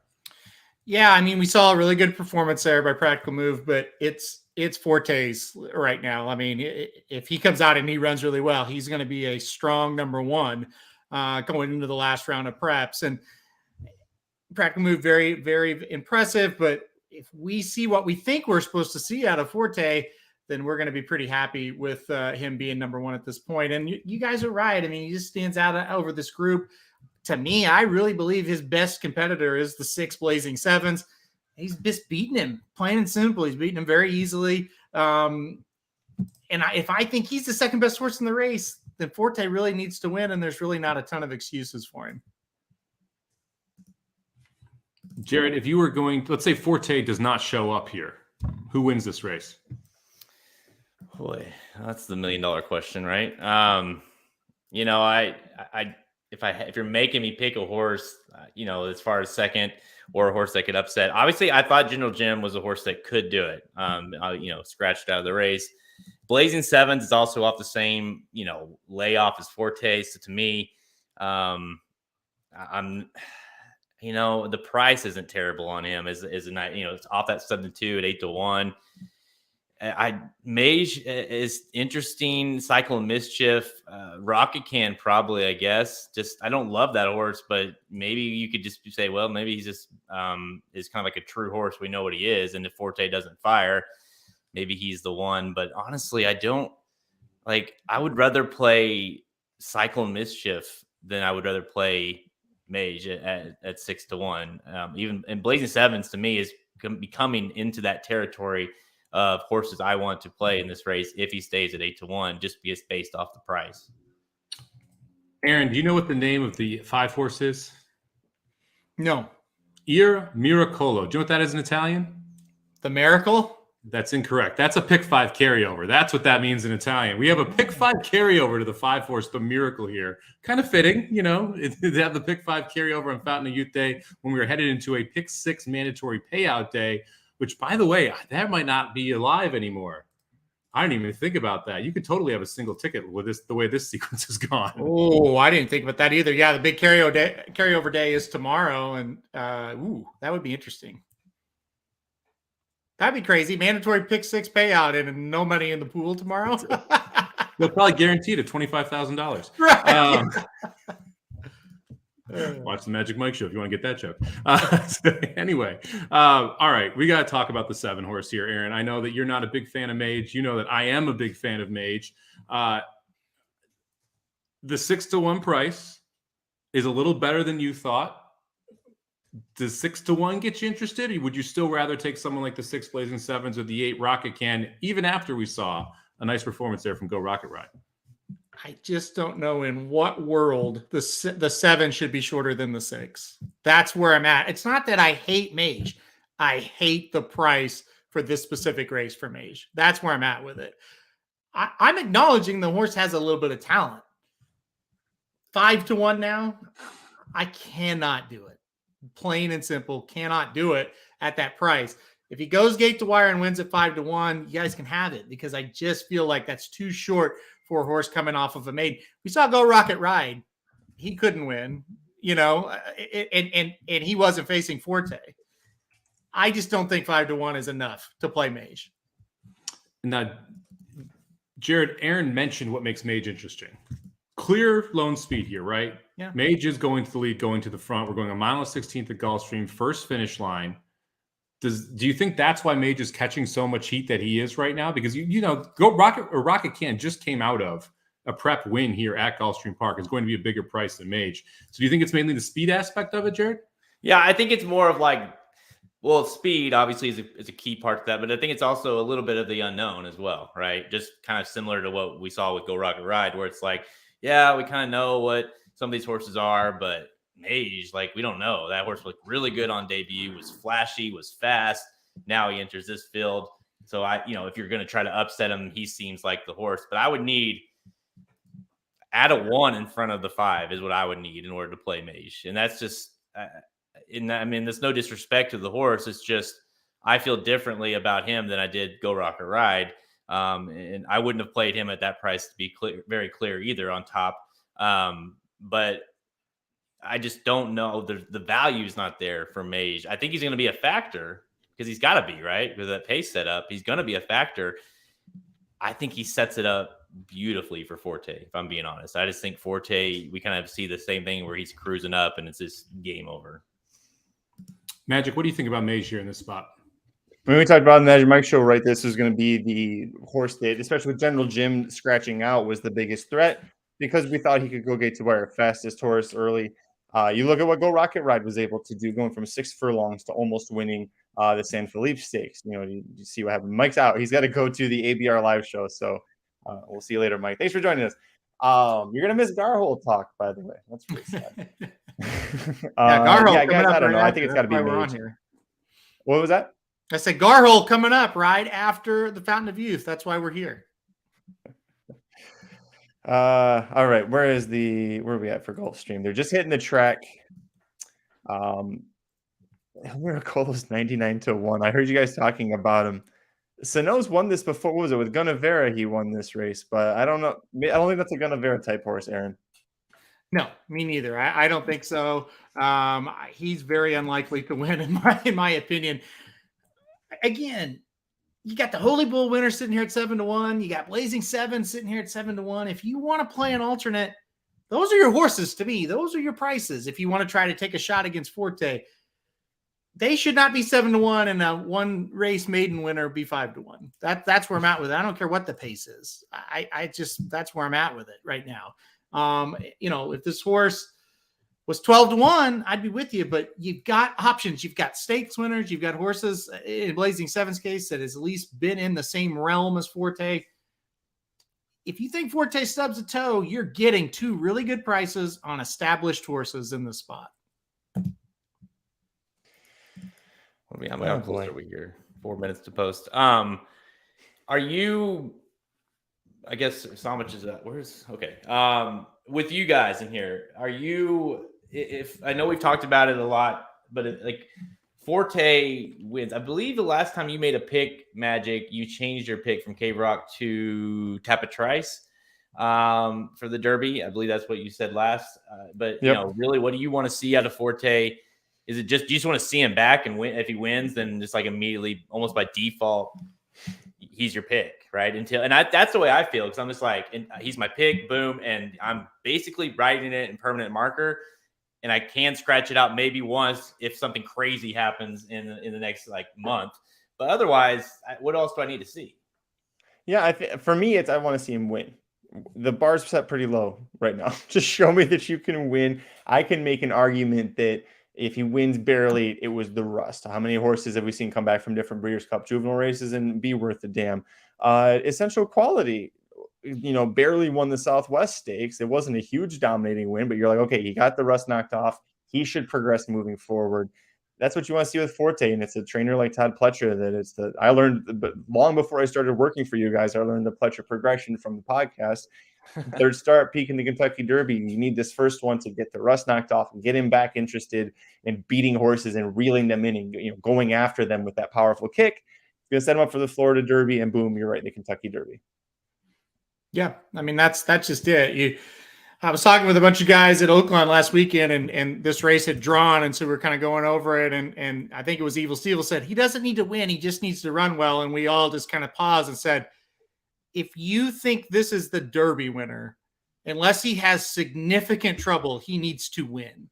[SPEAKER 2] Yeah, I mean, we saw a really good performance there by Practical Move, but it's Forte's right now. I mean, if he comes out and he runs really well, he's going to be a strong number 1 going into the last round of preps. And Practical Move, very, very impressive, but if we see what we think we're supposed to see out of Forte, then we're going to be pretty happy with him being number 1 at this point. And you guys are right. I mean, he just stands out over this group. To me, I really believe his best competitor is the 6 Blazing Sevens. He's just beating him, plain and simple. He's beating him very easily. If I think he's the second best horse in the race, then Forte really needs to win, and there's really not a ton of excuses for him.
[SPEAKER 4] Jared, if you were going, let's say Forte does not show up here, who wins this race?
[SPEAKER 3] Boy, that's the $1 million question, right? If you're making me pick a horse, as far as second or a horse that could upset, obviously I thought General Jim was a horse that could do it. Scratched out of the race. Blazing Sevens is also off the same, layoff as Forte. So to me, the price isn't terrible on him. It's off that 7-2 at 8-1. Mage is interesting. Cycle of Mischief, Rocket Can probably, I guess. Just I don't love that horse, but maybe you could just say, well, maybe he's just is kind of like a true horse. We know what he is, and if Forte doesn't fire, maybe he's the one. But honestly, I don't like. I would rather play Cycle of Mischief than I would rather play Mage at 6-1. Even and Blazing Sevens to me is becoming into that territory of horses I want to play in this race if he stays at 8-1, just based off the price.
[SPEAKER 4] Aaron, do you know what the name of the 5 horse is?
[SPEAKER 2] No.
[SPEAKER 4] Ir Miracolo. Do you know what that is in Italian?
[SPEAKER 2] The Miracle?
[SPEAKER 4] That's incorrect. That's a pick 5 carryover. That's what that means in Italian. We have a pick 5 carryover to the 5 horse, the Miracle here. Kind of fitting, to have the pick 5 carryover on Fountain of Youth Day when we were headed into a pick 6 mandatory payout day, which, by the way, that might not be alive anymore. I didn't even think about that. You could totally have a single ticket with this, the way this sequence has gone.
[SPEAKER 2] Oh, I didn't think about that either. Yeah, the big carryover day is tomorrow, and that would be interesting. That'd be crazy. Mandatory pick 6 payout and no money in the pool tomorrow.
[SPEAKER 4] They'll probably guarantee it at $25,000.
[SPEAKER 2] Right.
[SPEAKER 4] Watch the Magic Mike show if you want to get that joke. Anyway, all right, we got to talk about the 7 horse here, Aaron. I know that you're not a big fan of Mage. You know that I am a big fan of Mage. The 6-1 price is a little better than you thought. Does 6-1 get you interested, or would you still rather take someone like the 6 Blazing Sevens or the 8 Rocket Can, even after we saw a nice performance there from Go Rocket Ride?
[SPEAKER 2] I just don't know in what world the 7 should be shorter than the 6. That's where I'm at. It's not that I hate Mage. I hate the price for this specific race for Mage. That's where I'm at with it. I'm acknowledging the horse has a little bit of talent. 5-1 now, I cannot do it. Plain and simple, cannot do it at that price. If he goes gate to wire and wins at 5-1, you guys can have it, because I just feel like that's too short for a horse coming off of a maiden. We saw Go Rocket Ride. He couldn't win, and he wasn't facing Forte. I just don't think 5-1 is enough to play Mage.
[SPEAKER 4] Now, Jared, Aaron mentioned what makes Mage interesting. Clear lone speed here, right?
[SPEAKER 2] Yeah.
[SPEAKER 4] Mage is going to the lead, going to the front. We're going a mile and 16th at Gulfstream, first finish line. Do you think that's why Mage is catching so much heat that he is right now? Because Go Rocket Can just came out of a prep win here at Gulfstream Park. It's going to be a bigger price than Mage. So do you think it's mainly the speed aspect of it, Jared?
[SPEAKER 3] Yeah, I think it's more of like Well, speed obviously is a key part to that, but I think it's also a little bit of the unknown as well, right? Just kind of similar to what we saw with Go Rocket Ride, where it's like, yeah, we kind of know what some of these horses are, but Mage, like, we don't know. That horse looked really good on debut, was flashy, was fast. Now he enters this field. So if you're going to try to upset him, he seems like the horse, but I would need add a 1 in front of the 5 is what I would need in order to play Mage. And that's just, there's no disrespect to the horse. It's just, I feel differently about him than I did Go Rocket Ride. And I wouldn't have played him at that price, to be clear, very clear either on top. But I just don't know. The value is not there for Mage. I think he's going to be a factor because he's got to be, right? With that pace setup, he's going to be a factor. I think he sets it up beautifully for Forte, if I'm being honest. I just think Forte, we kind of see the same thing where he's cruising up and it's just game over.
[SPEAKER 4] Magic, what do you think about Mage here in this spot?
[SPEAKER 1] When we talked about Magic Mike show, right, this was going to be the horse that, especially with General Jim scratching out, was the biggest threat because we thought he could go Gate to Wire, fastest horse early. You look at what Go Rocket Ride was able to do, going from 6 furlongs to almost winning the San Felipe Stakes. You see what happened. Mike's out. He's got to go to the ABR live show. So we'll see you later, Mike. Thanks for joining us. You're going to miss Garhole talk, by the way. That's pretty sad.
[SPEAKER 2] Garhole.
[SPEAKER 1] Yeah, guys, I don't know. I think it's got to be Mage. What was that?
[SPEAKER 2] I said Garhole coming up right after the Fountain of Youth. That's why we're here.
[SPEAKER 1] All right. Where are we at for Gulfstream? They're just hitting the track. I'm gonna call those 99-1. I heard you guys talking about him. Sano's won this before. What was it with Gunnevera? He won this race, but I don't know. I don't think that's a Gunnevera type horse, Aaron.
[SPEAKER 2] No, me neither. I don't think so. He's very unlikely to win, in my opinion. Again, you got the Holy Bull winner sitting here at 7-1. You got Blazing 7 sitting here at 7-1. If you want to play an alternate, those are your horses to me. Those are your prices. If you want to try to take a shot against Forte, they should not be 7-1 and a 1 race maiden winner be 5-1. That's where I'm at with it. I don't care what the pace is. I just, that's where I'm at with it right now. If this horse was 12-1, I'd be with you, but you've got options. You've got stakes winners. You've got horses in Blazing 7's case that has at least been in the same realm as Forte. If you think Forte stubs a toe, you're getting 2 really good prices on established horses in the spot.
[SPEAKER 3] How close are we here? 4 minutes to post. Are you, I guess Somich is at, with you guys in here, are you, if I know we've talked about it a lot, but Forte wins. I believe the last time you made a pick, Magic, you changed your pick from Cave Rock to Tapatrice for the Derby. I believe that's what you said last. But really, what do you want to see out of Forte? Is it just, do you just want to see him back and win? If he wins, then just like immediately, almost by default, he's your pick, right? That's the way I feel, because I'm just like, he's my pick, boom, and I'm basically writing it in permanent marker, and I can scratch it out maybe once if something crazy happens in the next month. But otherwise, what else do I need to see?
[SPEAKER 1] Yeah, for me, I want to see him win. The bar's set pretty low right now. Just show me that you can win. I can make an argument that if he wins barely, it was the rust. How many horses have we seen come back from different Breeders' Cup juvenile races and be worth a damn? Essential Quality, barely won the Southwest Stakes. It wasn't a huge dominating win, but you're like, okay, he got the rust knocked off. He should progress moving forward. That's what you want to see with Forte, and it's a trainer like Todd Pletcher that I learned, but long before I started working for you guys, I learned the Pletcher progression from the podcast. Third start, peak in the Kentucky Derby. You need this first one to get the rust knocked off and get him back interested in beating horses and reeling them in and going after them with that powerful kick. You're gonna set him up for the Florida Derby, and boom, you're right in the Kentucky Derby.
[SPEAKER 2] Yeah, I mean that's just it. I was talking with a bunch of guys at Oakland last weekend, and this race had drawn, and so we're kind of going over it. And I think it was Evil Steel said he doesn't need to win; he just needs to run well. And we all just kind of paused and said, if you think this is the Derby winner, unless he has significant trouble, he needs to win.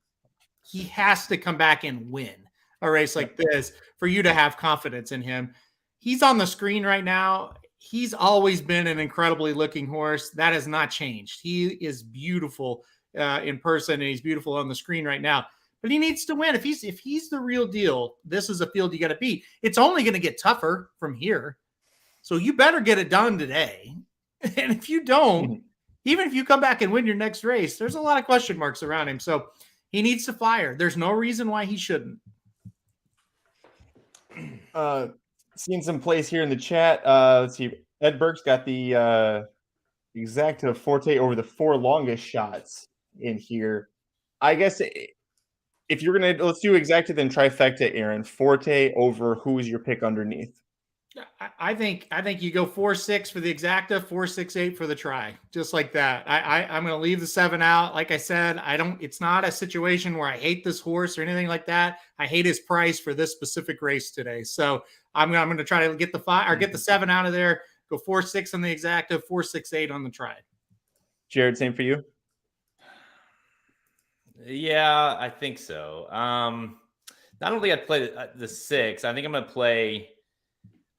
[SPEAKER 2] He has to come back and win a race like this for you to have confidence in him. He's on the screen right now. He's always been an incredibly looking horse. That has not changed. He is beautiful in person, and he's beautiful on the screen right now. but he needs to win. If he's the real deal, this is a field you got to beat. It's only going to get tougher from here. So you better get it done today. And if you don't, even if you come back and win your next race, there's a lot of question marks around him. So he needs to fire. There's no reason why he shouldn't.
[SPEAKER 1] Seeing some plays here in the chat. Let's see. Ed Burke's got the exacta forte over the 4 longest shots in here. I guess if you're going to, let's do exacta then trifecta, Aaron. Forte over who's your pick underneath?
[SPEAKER 2] I think you go 4-6 for the exacta, 4-6-8 for the try, just like that. I'm going to leave the 7 out. Like I said, it's not a situation where I hate this horse or anything like that. I hate his price for this specific race today. So I'm going to try to get the 5 or get the 7 out of there. Go 4-6 on the exacta, 4-6-8 on the try.
[SPEAKER 3] Jared, same for you? Yeah, I think so. Not only I'd play the 6, I think I'm going to play.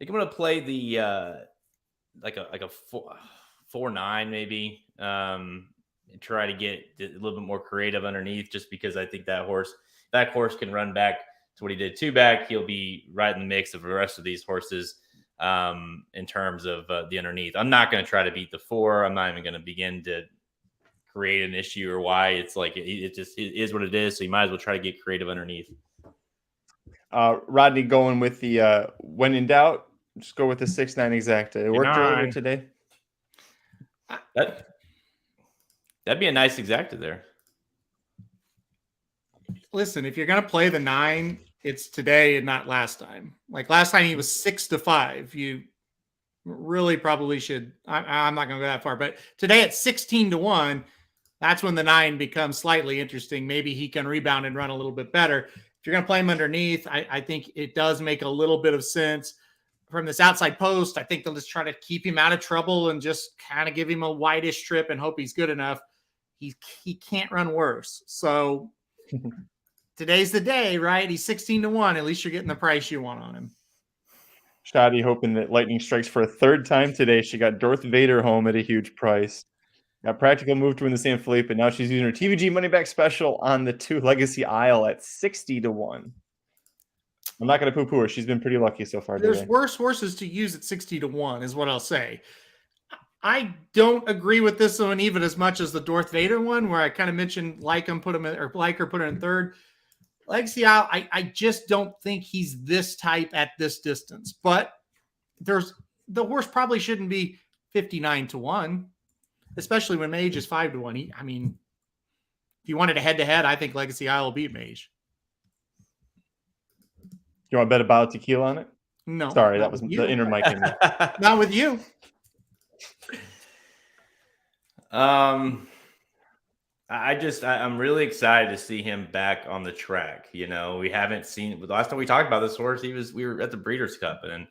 [SPEAKER 3] The like a 4-9 maybe. Try to get a little bit more creative underneath, just because I think that horse can run back to what he did 2 back. He'll be right in the mix of the rest of these horses in terms of the underneath. I'm not going to try to beat the 4. I'm not even going to begin to create an issue or why. It's like it is what it is. So you might as well try to get creative underneath.
[SPEAKER 1] Rodney going with the when in doubt, just go with the 6-9 exacta. It worked earlier today.
[SPEAKER 3] That'd be a nice exacta there.
[SPEAKER 2] Listen, if you're going to play the 9, it's today and not last time. Like last time he was 6-5. You really probably should. I'm not going to go that far, but today at 16-1, that's when the 9 becomes slightly interesting. Maybe he can rebound and run a little bit better. If you're going to play him underneath, I think it does make a little bit of sense. From this outside post, I think they'll just try to keep him out of trouble and just kind of give him a wideish trip and hope he's good enough. He can't run worse. So today's the day, right? He's 16-1. At least you're getting the price you want on him.
[SPEAKER 1] Shadi hoping that lightning strikes for a 3rd time today. She got Darth Vader home at a huge price. Got practical move to win the San Felipe, and now she's using her TVG money back special on the 2 Legacy Isle at 60-1. I'm not going to poo-poo her. She's been pretty lucky so far.
[SPEAKER 2] There's worse horses to use at 60-1 is what I'll say. I don't agree with this one even as much as the Darth Vader one, where I kind of mentioned like him, put him in, or like her, put her in 3rd. Legacy Isle, I just don't think he's this type at this distance. But the horse probably shouldn't be 59-1, especially when Mage is 5-1. If you wanted a head-to-head, I think Legacy Isle will beat Mage.
[SPEAKER 1] You want to bet a bottle of tequila on it?
[SPEAKER 2] No.
[SPEAKER 1] Sorry, that was the inner mic in me.
[SPEAKER 2] Not with you.
[SPEAKER 3] I'm really excited to see him back on the track. You know, we haven't seen. The last time we talked about this horse, we were at the Breeders' Cup, and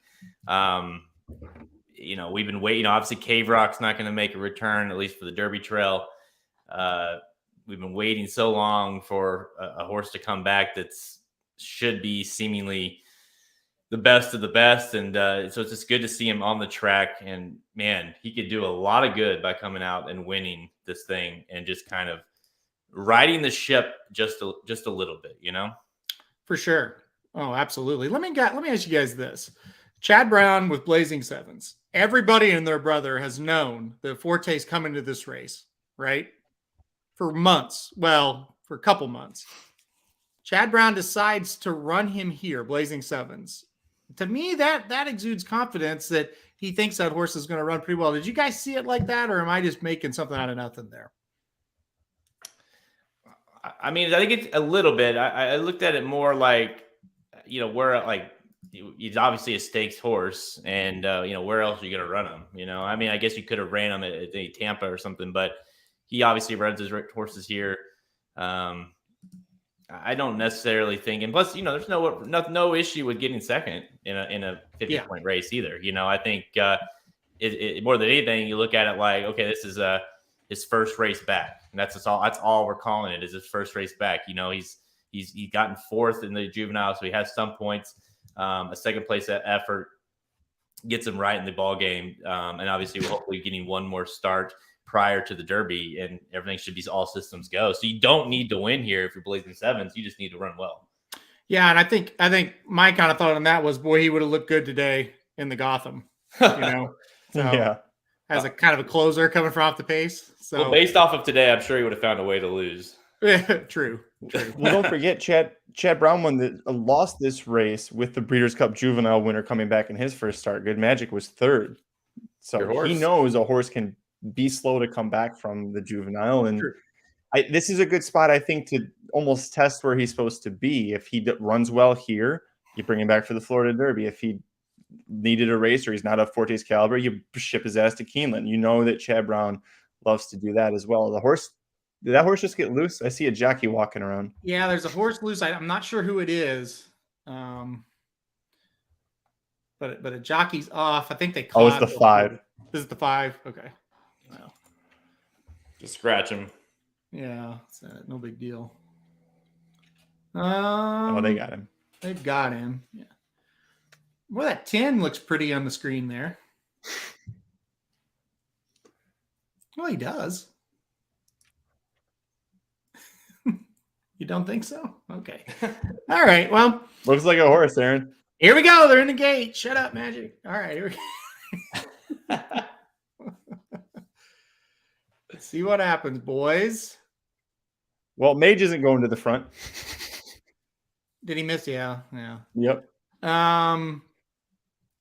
[SPEAKER 3] we've been waiting. Obviously, Cave Rock's not going to make a return, at least for the Derby Trail. We've been waiting so long for a horse to come back should be seemingly the best of the best. And so it's just good to see him on the track. And man, he could do a lot of good by coming out and winning this thing and just kind of riding the ship just a little bit, you know?
[SPEAKER 2] For sure. Oh, absolutely. Let me ask you guys this. Chad Brown with Blazing Sevens. Everybody and their brother has known that Forte's coming to this race, right? For months. Well, for a couple months. Chad Brown decides to run him here, Blazing Sevens. To me, that exudes confidence that he thinks that horse is going to run pretty well. Did you guys see it like that, or am I just making something out of nothing there?
[SPEAKER 3] I think it's a little bit. I looked at it more like, we're like, he's obviously a stakes horse, and where else are you going to run him? I guess you could have ran him at Tampa or something, but he obviously runs his horses here. I don't necessarily think, and plus, there's no issue with getting second in a 50-point race either. I think it more than anything, you look at it like, okay, this is his first race back, and that's all we're calling it, is his first race back. He's gotten 4th in the juvenile, so he has some points. A second place effort gets him right in the ball game, and obviously we're hopefully getting one more start prior to the Derby, and everything should be all systems go. So you don't need to win here if you're blazing sevens. You just need to run well.
[SPEAKER 2] Yeah, and I think my kind of thought on that was, boy, he would have looked good today in the Gotham. So,
[SPEAKER 1] Yeah.
[SPEAKER 2] as a kind of a closer coming from off the pace. So
[SPEAKER 3] well, based off of today, I'm sure he would have found a way to lose.
[SPEAKER 2] True.
[SPEAKER 1] Well, don't forget, Chad Brown lost this race with the Breeders' Cup Juvenile winner coming back in his first start. Good Magic was third. So he knows a horse can be slow to come back from the Juvenile. And this is a good spot, I think, to almost test where he's supposed to be. If he runs well here, you bring him back for the Florida Derby. If he needed a race or he's not a Forte's caliber, you ship his ass to Keeneland. You know that Chad Brown loves to do that as well. Did that horse just get loose? I see a jockey walking around.
[SPEAKER 2] Yeah, there's a horse loose. I'm not sure who it is. But a jockey's off. I think they caught.
[SPEAKER 1] Oh, it's the 5.
[SPEAKER 2] This is the 5. Okay. Well,
[SPEAKER 3] Just scratch him.
[SPEAKER 2] yeah, it's, no big deal.
[SPEAKER 1] Oh, they got him.
[SPEAKER 2] They've got him. Yeah. Well, that 10 looks pretty on the screen there. Well, he does. You don't think so? Okay. All right. Well,
[SPEAKER 1] Looks like a horse, Aaron.
[SPEAKER 2] here we go. They're in the gate. Shut up, Magic. All right. Here we go. Let's see what happens, boys.
[SPEAKER 1] Well, Mage isn't going to the front.
[SPEAKER 2] Did he miss? Yeah.
[SPEAKER 1] Yep.
[SPEAKER 2] Um,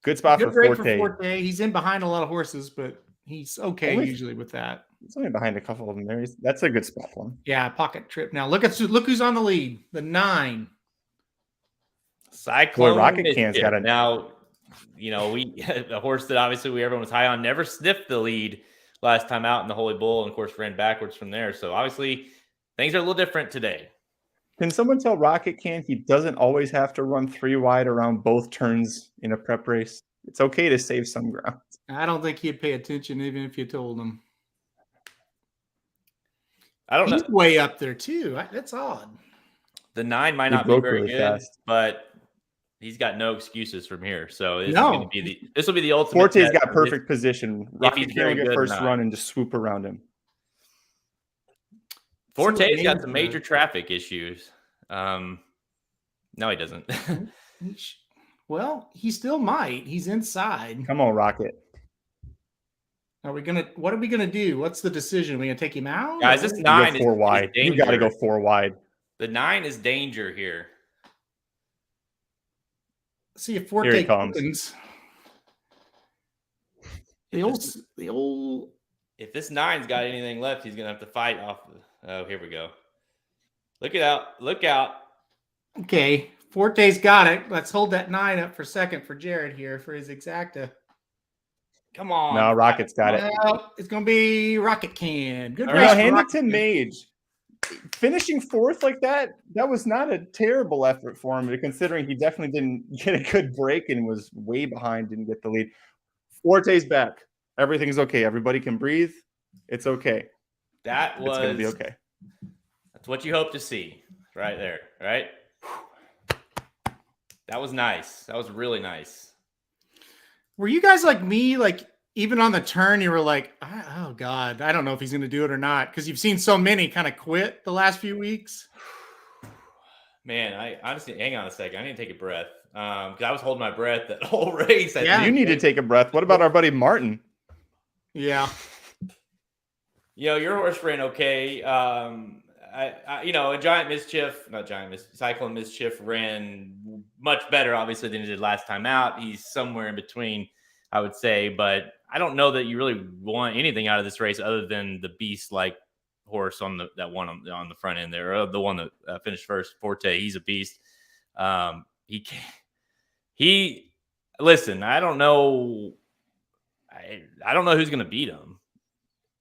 [SPEAKER 1] Good spot
[SPEAKER 2] good
[SPEAKER 1] for
[SPEAKER 2] break
[SPEAKER 1] Forte.
[SPEAKER 2] for Forte. He's in behind a lot of horses, but he's okay usually with that.
[SPEAKER 1] He's only behind a couple of them there. That's a good spot for him.
[SPEAKER 2] Yeah, pocket trip. Now look who's on the lead. The 9.
[SPEAKER 3] Cyclone.
[SPEAKER 1] Boy, Rocket Can's got a
[SPEAKER 3] now. A horse that obviously everyone was high on never sniffed the lead last time out in the Holy Bull, and of course ran backwards from there. So obviously things are a little different today.
[SPEAKER 1] Can someone tell Rocket Can he doesn't always have to run 3 wide around both turns in a prep race? It's okay to save some ground.
[SPEAKER 2] I don't think he'd pay attention even if you told him.
[SPEAKER 3] I don't know.
[SPEAKER 2] He's way up there too. That's odd.
[SPEAKER 3] The 9 might not be very good, but he's got no excuses from here. So this will be the ultimate.
[SPEAKER 1] Forte's got perfect position.
[SPEAKER 3] He's
[SPEAKER 1] Rocket
[SPEAKER 3] very
[SPEAKER 1] Can will
[SPEAKER 3] good
[SPEAKER 1] get
[SPEAKER 3] or
[SPEAKER 1] first
[SPEAKER 3] not.
[SPEAKER 1] run and just swoop around him.
[SPEAKER 3] Forte's got some major traffic issues. No, he doesn't.
[SPEAKER 2] Well, he still might. He's inside.
[SPEAKER 1] Come on, Rocket.
[SPEAKER 2] What are we gonna do? What's the decision? Are we gonna take him out?
[SPEAKER 3] Guys, this 9 is
[SPEAKER 1] 4 wide.
[SPEAKER 3] is
[SPEAKER 1] You got to
[SPEAKER 3] danger.
[SPEAKER 1] go 4 wide.
[SPEAKER 3] The 9 is danger here.
[SPEAKER 2] See if
[SPEAKER 1] Here
[SPEAKER 2] Forte
[SPEAKER 1] he comes.
[SPEAKER 2] opens. The old.
[SPEAKER 3] If this 9's got anything left, he's gonna have to fight off. Oh, here we go. Look out! Look out!
[SPEAKER 2] Okay, Forte's got it. Let's hold that 9 up for second for Jared here for his exacta.
[SPEAKER 3] Come on!
[SPEAKER 1] No, Rocket's got it.
[SPEAKER 2] Well, it's gonna be Rocket Can. Good
[SPEAKER 3] All
[SPEAKER 2] race.
[SPEAKER 3] right,
[SPEAKER 2] for
[SPEAKER 1] Hand it
[SPEAKER 2] Rocket
[SPEAKER 1] to
[SPEAKER 2] Can.
[SPEAKER 1] Mage. Finishing 4th like that was not a terrible effort for him, considering he definitely didn't get a good break and was way behind, didn't get the lead. Forte's back. Everything's okay. Everybody can breathe. It's okay.
[SPEAKER 3] That was
[SPEAKER 1] It's going to be okay.
[SPEAKER 3] That's what you hope to see right there, right? That was nice. That was really nice.
[SPEAKER 2] Were you guys like me? Like even on the turn, you were like, "Oh God, I don't know if he's going to do it or not," because you've seen so many kind of quit the last few weeks.
[SPEAKER 3] Man, I honestly, hang on a second. I need to take a breath because I was holding my breath that whole race.
[SPEAKER 2] Yeah.
[SPEAKER 1] You need to take a breath. What about our buddy Martin?
[SPEAKER 2] Yeah,
[SPEAKER 3] Your horse ran okay. Cyclone Mischief ran much better, obviously, than he did last time out. He's somewhere in between, I would say, but I don't know that you really want anything out of this race other than the beast-like horse on that one on the front end there, or the one that finished first, Forte. He's a beast. Listen, I don't know. I don't know who's going to beat him.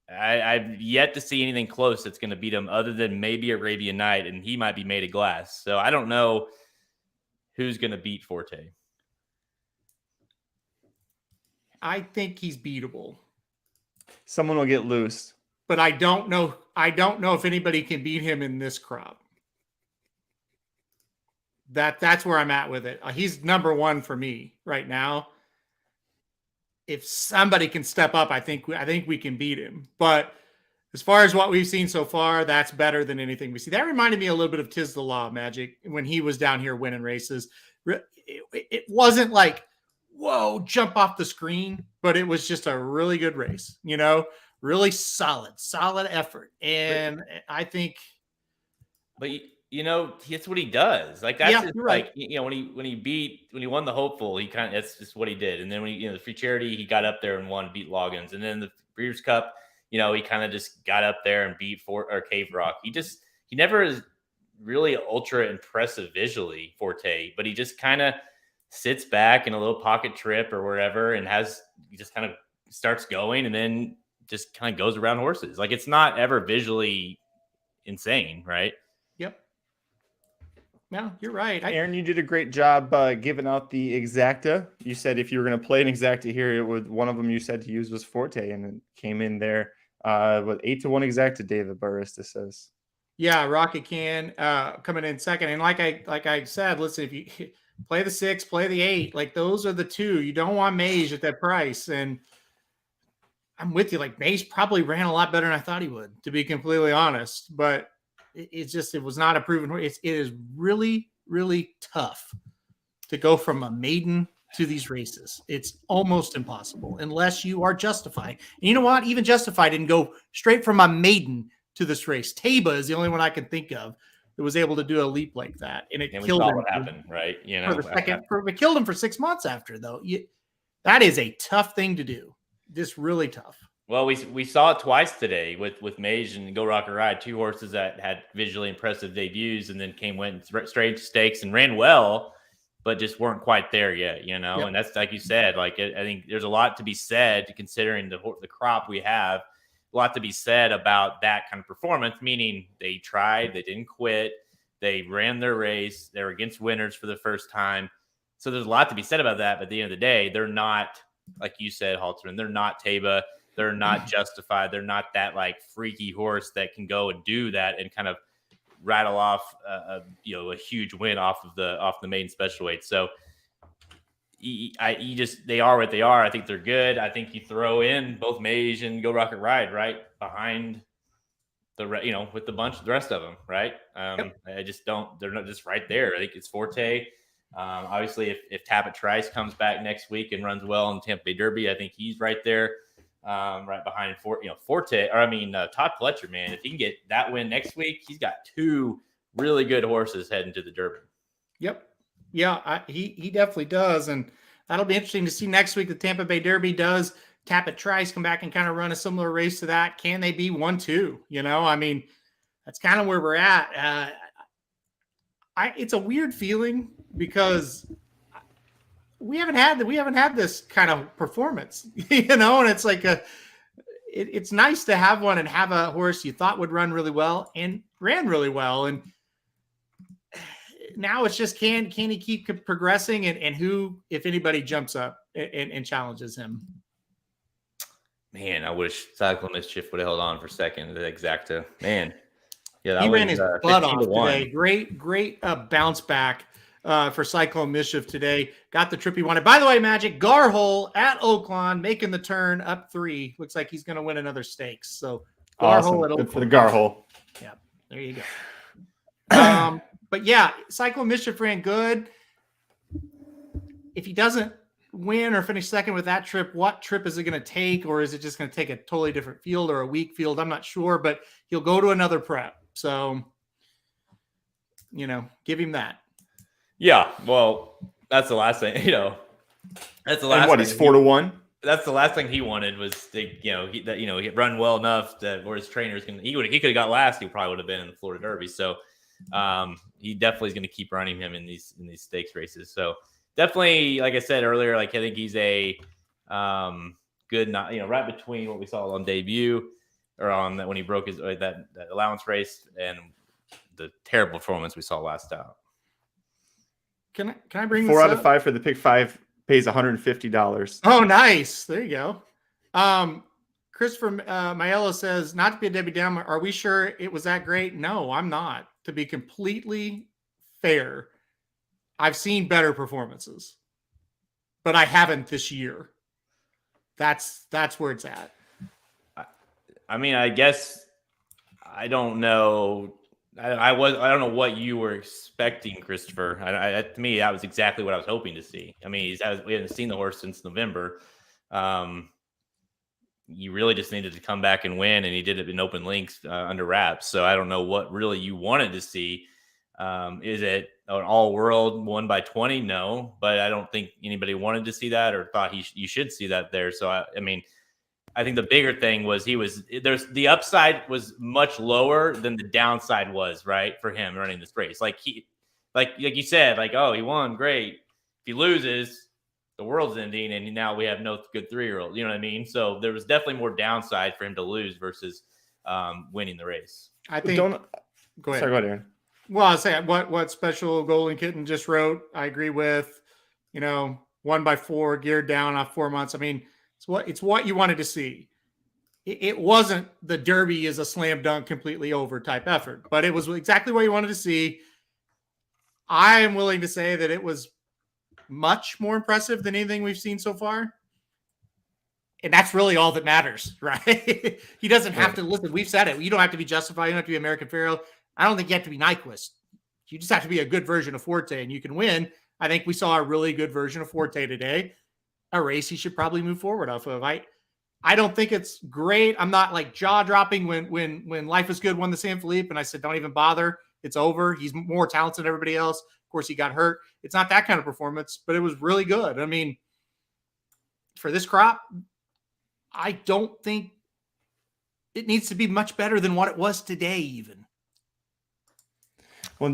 [SPEAKER 3] I've yet to see anything close that's going to beat him other than maybe Arabian Night, and he might be made of glass. So I don't know who's going to beat Forte.
[SPEAKER 2] I think he's beatable,
[SPEAKER 1] Someone will get loose.
[SPEAKER 2] but I don't know. I don't know if anybody can beat him in this crop. That's where I'm at with it. He's number 1 for me right now. if somebody can step up, I think we can beat him. But as far as what we've seen so far, that's better than anything we see. That reminded me a little bit of Tiz the Law Magic when he was down here winning races. It wasn't like, whoa, jump off the screen, but it was just a really good race, really solid effort. And I think,
[SPEAKER 3] but that's what he does. Like that's
[SPEAKER 2] you're right.
[SPEAKER 3] when he won the hopeful, that's just what he did. And then when the free charity, he got up there and beat Loggins. And then the Breeders' Cup, he kind of just got up there and beat Cave Rock. He never is really ultra impressive visually, Forte, but he just kind of sits back in a little pocket trip or wherever and he just kind of starts going and then just kind of goes around horses. Like it's not ever visually insane, right?
[SPEAKER 2] Yep. No, you're right.
[SPEAKER 1] Aaron, you did a great job giving out the exacta. You said if you were going to play an exacta here, one of them you said to use was Forte, and it came in there with 8-1 exacta. David Barista says,
[SPEAKER 2] "Yeah, Rocket Can coming in second." And like I said, listen, if you play the 6, play the 8, like those are the two. You don't want Mage at that price. And I'm with you. Like Mage probably ran a lot better than I thought he would, to be completely honest. But it was not a proven horse. It is really, really tough to go from a maiden to these races. It's almost impossible unless you are Justified. And you know what? Even Justified didn't go straight from a maiden to this race. Taba is the only one I can think of that was able to do a leap like that, and killed him.
[SPEAKER 3] What happened, right?
[SPEAKER 2] It killed him for 6 months after, though. That is a tough thing to do. Just really tough.
[SPEAKER 3] Well, we saw it twice today with Mage and Go Rocket Ride, two horses that had visually impressive debuts and then went straight to stakes and ran well, but just weren't quite there yet, Yep. And that's like you said. Like I think there's a lot to be said considering the crop we have. A lot to be said about that kind of performance, meaning they tried, they didn't quit, they ran their race, they were against winners for the first time. So there's a lot to be said about that. But at the end of the day, they're not, like you said, Halterman, they're not Taba, they're not Justified, they're not that like freaky horse that can go and do that and kind of rattle off a huge win off the main special weight. So they are what they are. I think they're good. I think you throw in both Mage and Go Rocket Ride right behind with the rest of them, right? I just don't. They're not just right there. I think it's Forte. Obviously, if Tappet Trice comes back next week and runs well in Tampa Bay Derby, I think he's right there, right behind Forte. Todd Fletcher, man. If he can get that win next week, he's got two really good horses heading to the Derby.
[SPEAKER 2] Yep. Yeah, he definitely does. And that'll be interesting to see next week. The Tampa Bay Derby does Tappet Trice come back and kind of run a similar race to that. Can they be 1-2? That's kind of where we're at. It's a weird feeling because we haven't had this kind of performance, and it's like it's nice to have one and have a horse you thought would run really well and ran really well. And now it's just, can he keep progressing and who, if anybody, jumps up and challenges him?
[SPEAKER 3] Man, I wish Cycle Mischief would have held on for second. The exacta, man. Yeah,
[SPEAKER 2] he ran his butt off today. Great bounce back for Cyclone Mischief today. Got the trip he wanted. By the way, Magic, Garhole at Oaklawn making the turn up 3. Looks like he's going to win another stakes. So Garhole at Oaklawn.
[SPEAKER 1] Good for the Garhole.
[SPEAKER 2] Yeah, there you go. But yeah, Cyclone Mischief ran good. If he doesn't win or finish second with that trip, what trip is it going to take? Or is it just going to take a totally different field or a weak field? I'm not sure, but he'll go to another prep. So, give him that.
[SPEAKER 3] Yeah. Well, that's the last thing, that's the last
[SPEAKER 1] and what,
[SPEAKER 3] thing.
[SPEAKER 1] He's 4-1.
[SPEAKER 3] That's the last thing he wanted was he run well enough where his trainers he could have got last. He probably would have been in the Florida Derby. So, he definitely is going to keep running him in these stakes races. So definitely, like I said earlier, I think he's a good, right between what we saw on debut or on that when he broke his that allowance race and the terrible performance we saw last out.
[SPEAKER 2] Can I bring
[SPEAKER 1] 4 out of 5 for the pick 5 pays $150.
[SPEAKER 2] Oh, nice. There you go. Christopher Maiello says, not to be a Debbie Downer, are we sure it was that great? No, I'm not. To be completely fair, I've seen better performances, but I haven't this year. That's where it's at.
[SPEAKER 3] I mean, I guess I don't know. I don't know what you were expecting, Christopher. To me, that was exactly what I was hoping to see. I mean, we haven't seen the horse since November. You really just needed to come back and win, and he did it in open links under wraps. So I don't know what really you wanted to see. Is it an all-world 1/20? No, but I don't think anybody wanted to see that or thought you should see that there. So I mean, I think the bigger thing was the upside was much lower than the downside was, right, for him running this race. Like you said, like, oh, he won, great. If he loses, the world's ending, and now we have no good 3-year-old. You know what I mean? So there was definitely more downside for him to lose versus winning the race.
[SPEAKER 2] I think.
[SPEAKER 1] Go ahead.
[SPEAKER 2] Sorry,
[SPEAKER 1] go ahead, Aaron.
[SPEAKER 2] Well, I'll say what Special Golden Kitten just wrote, I agree with. 1x4 geared down off 4 months. I mean, it's what you wanted to see. It wasn't the Derby is a slam dunk completely over type effort, but it was exactly what you wanted to see. I am willing to say that it was much more impressive than anything we've seen so far. And that's really all that matters, right? He doesn't have to listen. We've said it. You don't have to be Justified. You don't have to be American Pharaoh. I don't think you have to be Nyquist. You just have to be a good version of Forte, and you can win. I think we saw a really good version of Forte today. A race he should probably move forward off of. I don't think it's great. I'm not like jaw dropping when Life is Good won the San Felipe, and I said don't even bother. It's over. He's more talented than everybody else. Of course, he got hurt. It's not that kind of performance, but it was really good. I mean, for this crop, I don't think it needs to be much better than what it was today, even.
[SPEAKER 1] Well,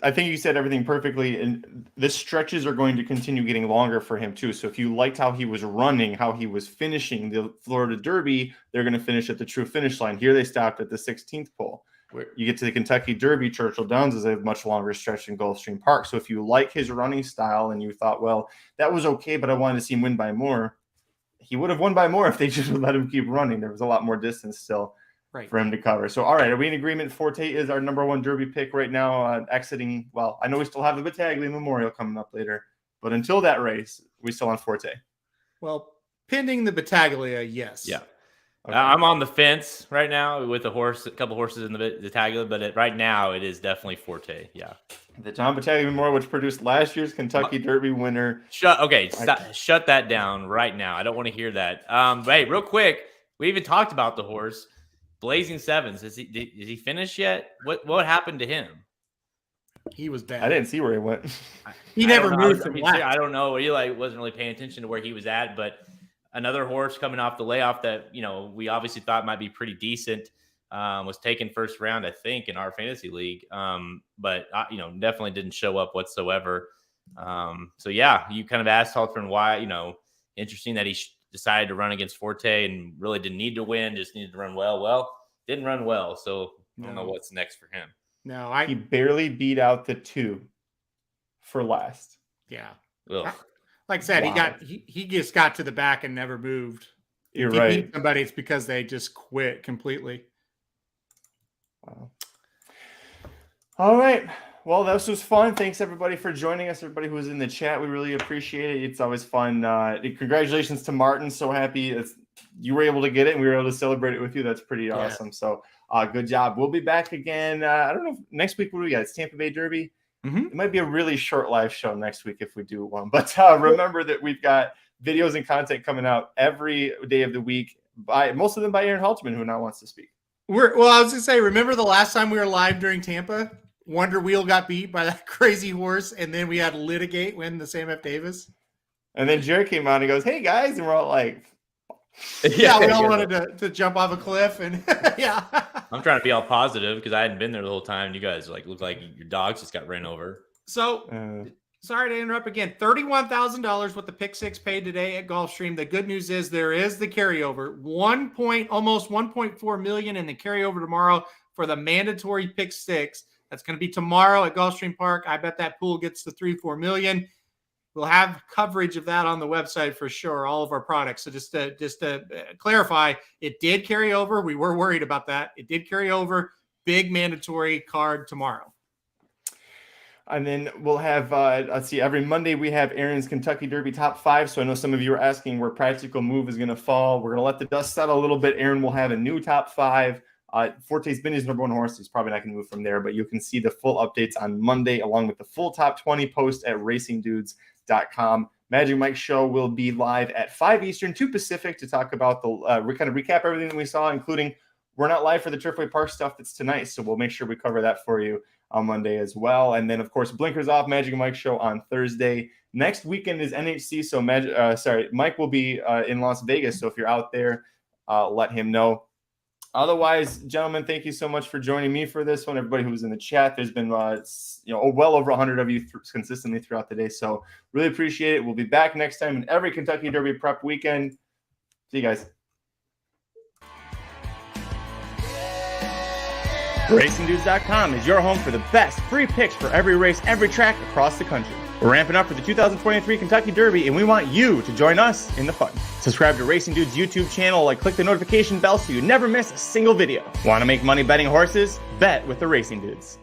[SPEAKER 1] I think you said everything perfectly, and the stretches are going to continue getting longer for him too. So if you liked how he was running, how he was finishing the Florida Derby, they're going to finish at the true finish line. Here they stopped at the 16th pole. Where you get to the Kentucky Derby, Churchill Downs is a much longer stretch in Gulfstream Park. So if you like his running style and you thought, well, that was okay, but I wanted to see him win by more, he would have won by more if they just would let him keep running. There was a lot more distance still. Right. For him to cover. So, all right, are we in agreement? Forte is our number one Derby pick right now, exiting. Well, I know we still have the Battaglia Memorial coming up later, but until that race, we still on Forte.
[SPEAKER 2] Well, pending the Battaglia, yes.
[SPEAKER 3] Yeah. Okay. I'm on the fence right now with a couple horses in the Battaglia, but right now it is definitely Forte. Yeah.
[SPEAKER 1] The John Battaglia Memorial, which produced last year's Kentucky Derby winner.
[SPEAKER 3] Shut that down right now. I don't want to hear that. But hey, real quick, we even talked about the horse. Blazing Sevens. Is he finished yet? What happened to him?
[SPEAKER 2] He was bad.
[SPEAKER 1] I didn't see where he went.
[SPEAKER 2] He never moved from last.
[SPEAKER 3] I don't know. He wasn't really paying attention to where he was at, but another horse coming off the layoff that, we obviously thought might be pretty decent, was taken first round, I think, in our fantasy league. But definitely didn't show up whatsoever. So yeah, you kind of asked Haltern why, interesting that he decided to run against Forte and really didn't need to win, just needed to run well. Well, didn't run well, so I don't know what's next for him.
[SPEAKER 2] No,
[SPEAKER 1] he barely beat out the 2 for last.
[SPEAKER 2] Yeah.
[SPEAKER 3] Ugh.
[SPEAKER 2] Like I said, he just got to the back and never moved.
[SPEAKER 1] You're
[SPEAKER 2] if he
[SPEAKER 1] right.
[SPEAKER 2] beat somebody, it's because they just quit completely.
[SPEAKER 1] Wow. All right. Well, this was fun. Thanks, everybody, for joining us. Everybody who was in the chat, we really appreciate it. It's always fun. Congratulations to Martin. So happy you were able to get it, and we were able to celebrate it with you. That's pretty awesome. So good job. We'll be back again. I don't know. Next week, what do we got? It's Tampa Bay Derby. Mm-hmm. It might be a really short live show next week if we do one. But remember that we've got videos and content coming out every day of the week, most of them by Aaron Haltman, who now wants to speak.
[SPEAKER 2] I was going to say, remember the last time we were live during Tampa? Wonder Wheel got beat by that crazy horse, and then we had Litigate win the Sam F. Davis.
[SPEAKER 1] And then Jared came on and goes, "Hey guys," and we're all like,
[SPEAKER 2] "Yeah, we all wanted to jump off a cliff." And yeah,
[SPEAKER 3] I'm trying to be all positive because I hadn't been there the whole time. You guys look like your dogs just got ran over.
[SPEAKER 2] So sorry to interrupt again. $31,000 what the pick six paid today at Gulfstream. The good news is there is the carryover. Almost 1.4 million in the carryover tomorrow for the mandatory pick six. That's going to be tomorrow at Gulfstream Park. I bet that pool gets to 3-4 million. We'll have coverage of that on the website for sure, all of our products. So just to clarify, it did carry over. We were worried about that. It did carry over. Big mandatory card tomorrow.
[SPEAKER 1] And then we'll have, let's see, every Monday we have Aaron's Kentucky Derby top 5. So I know some of you are asking where Practical Move is going to fall. We're going to let the dust settle a little bit. Aaron will have a new top 5. Forte's been his number 1 horse. He's probably not going to move from there, but you can see the full updates on Monday along with the full top 20 post at racingdudes.com. Magic Mike show will be live at 5 Eastern, 2 Pacific to talk about we kind of recap everything that we saw, including we're not live for the Turfway Park stuff that's tonight. So we'll make sure we cover that for you on Monday as well. And then, of course, Blinkers Off, Magic Mike show on Thursday. Next weekend is NHC. So Mike will be in Las Vegas. So if you're out there, let him know. Otherwise, gentlemen, thank you so much for joining me for this one. Everybody who was in the chat, there's been well over 100 of you consistently throughout the day. So really appreciate it. We'll be back next time in every Kentucky Derby prep weekend. See you guys. RacingDudes.com is your home for the best free picks for every race, every track across the country. We're ramping up for the 2023 Kentucky Derby, and we want you to join us in the fun. Subscribe to Racing Dudes YouTube channel, click the notification bell so you never miss a single video. Want to make money betting horses? Bet with the Racing Dudes.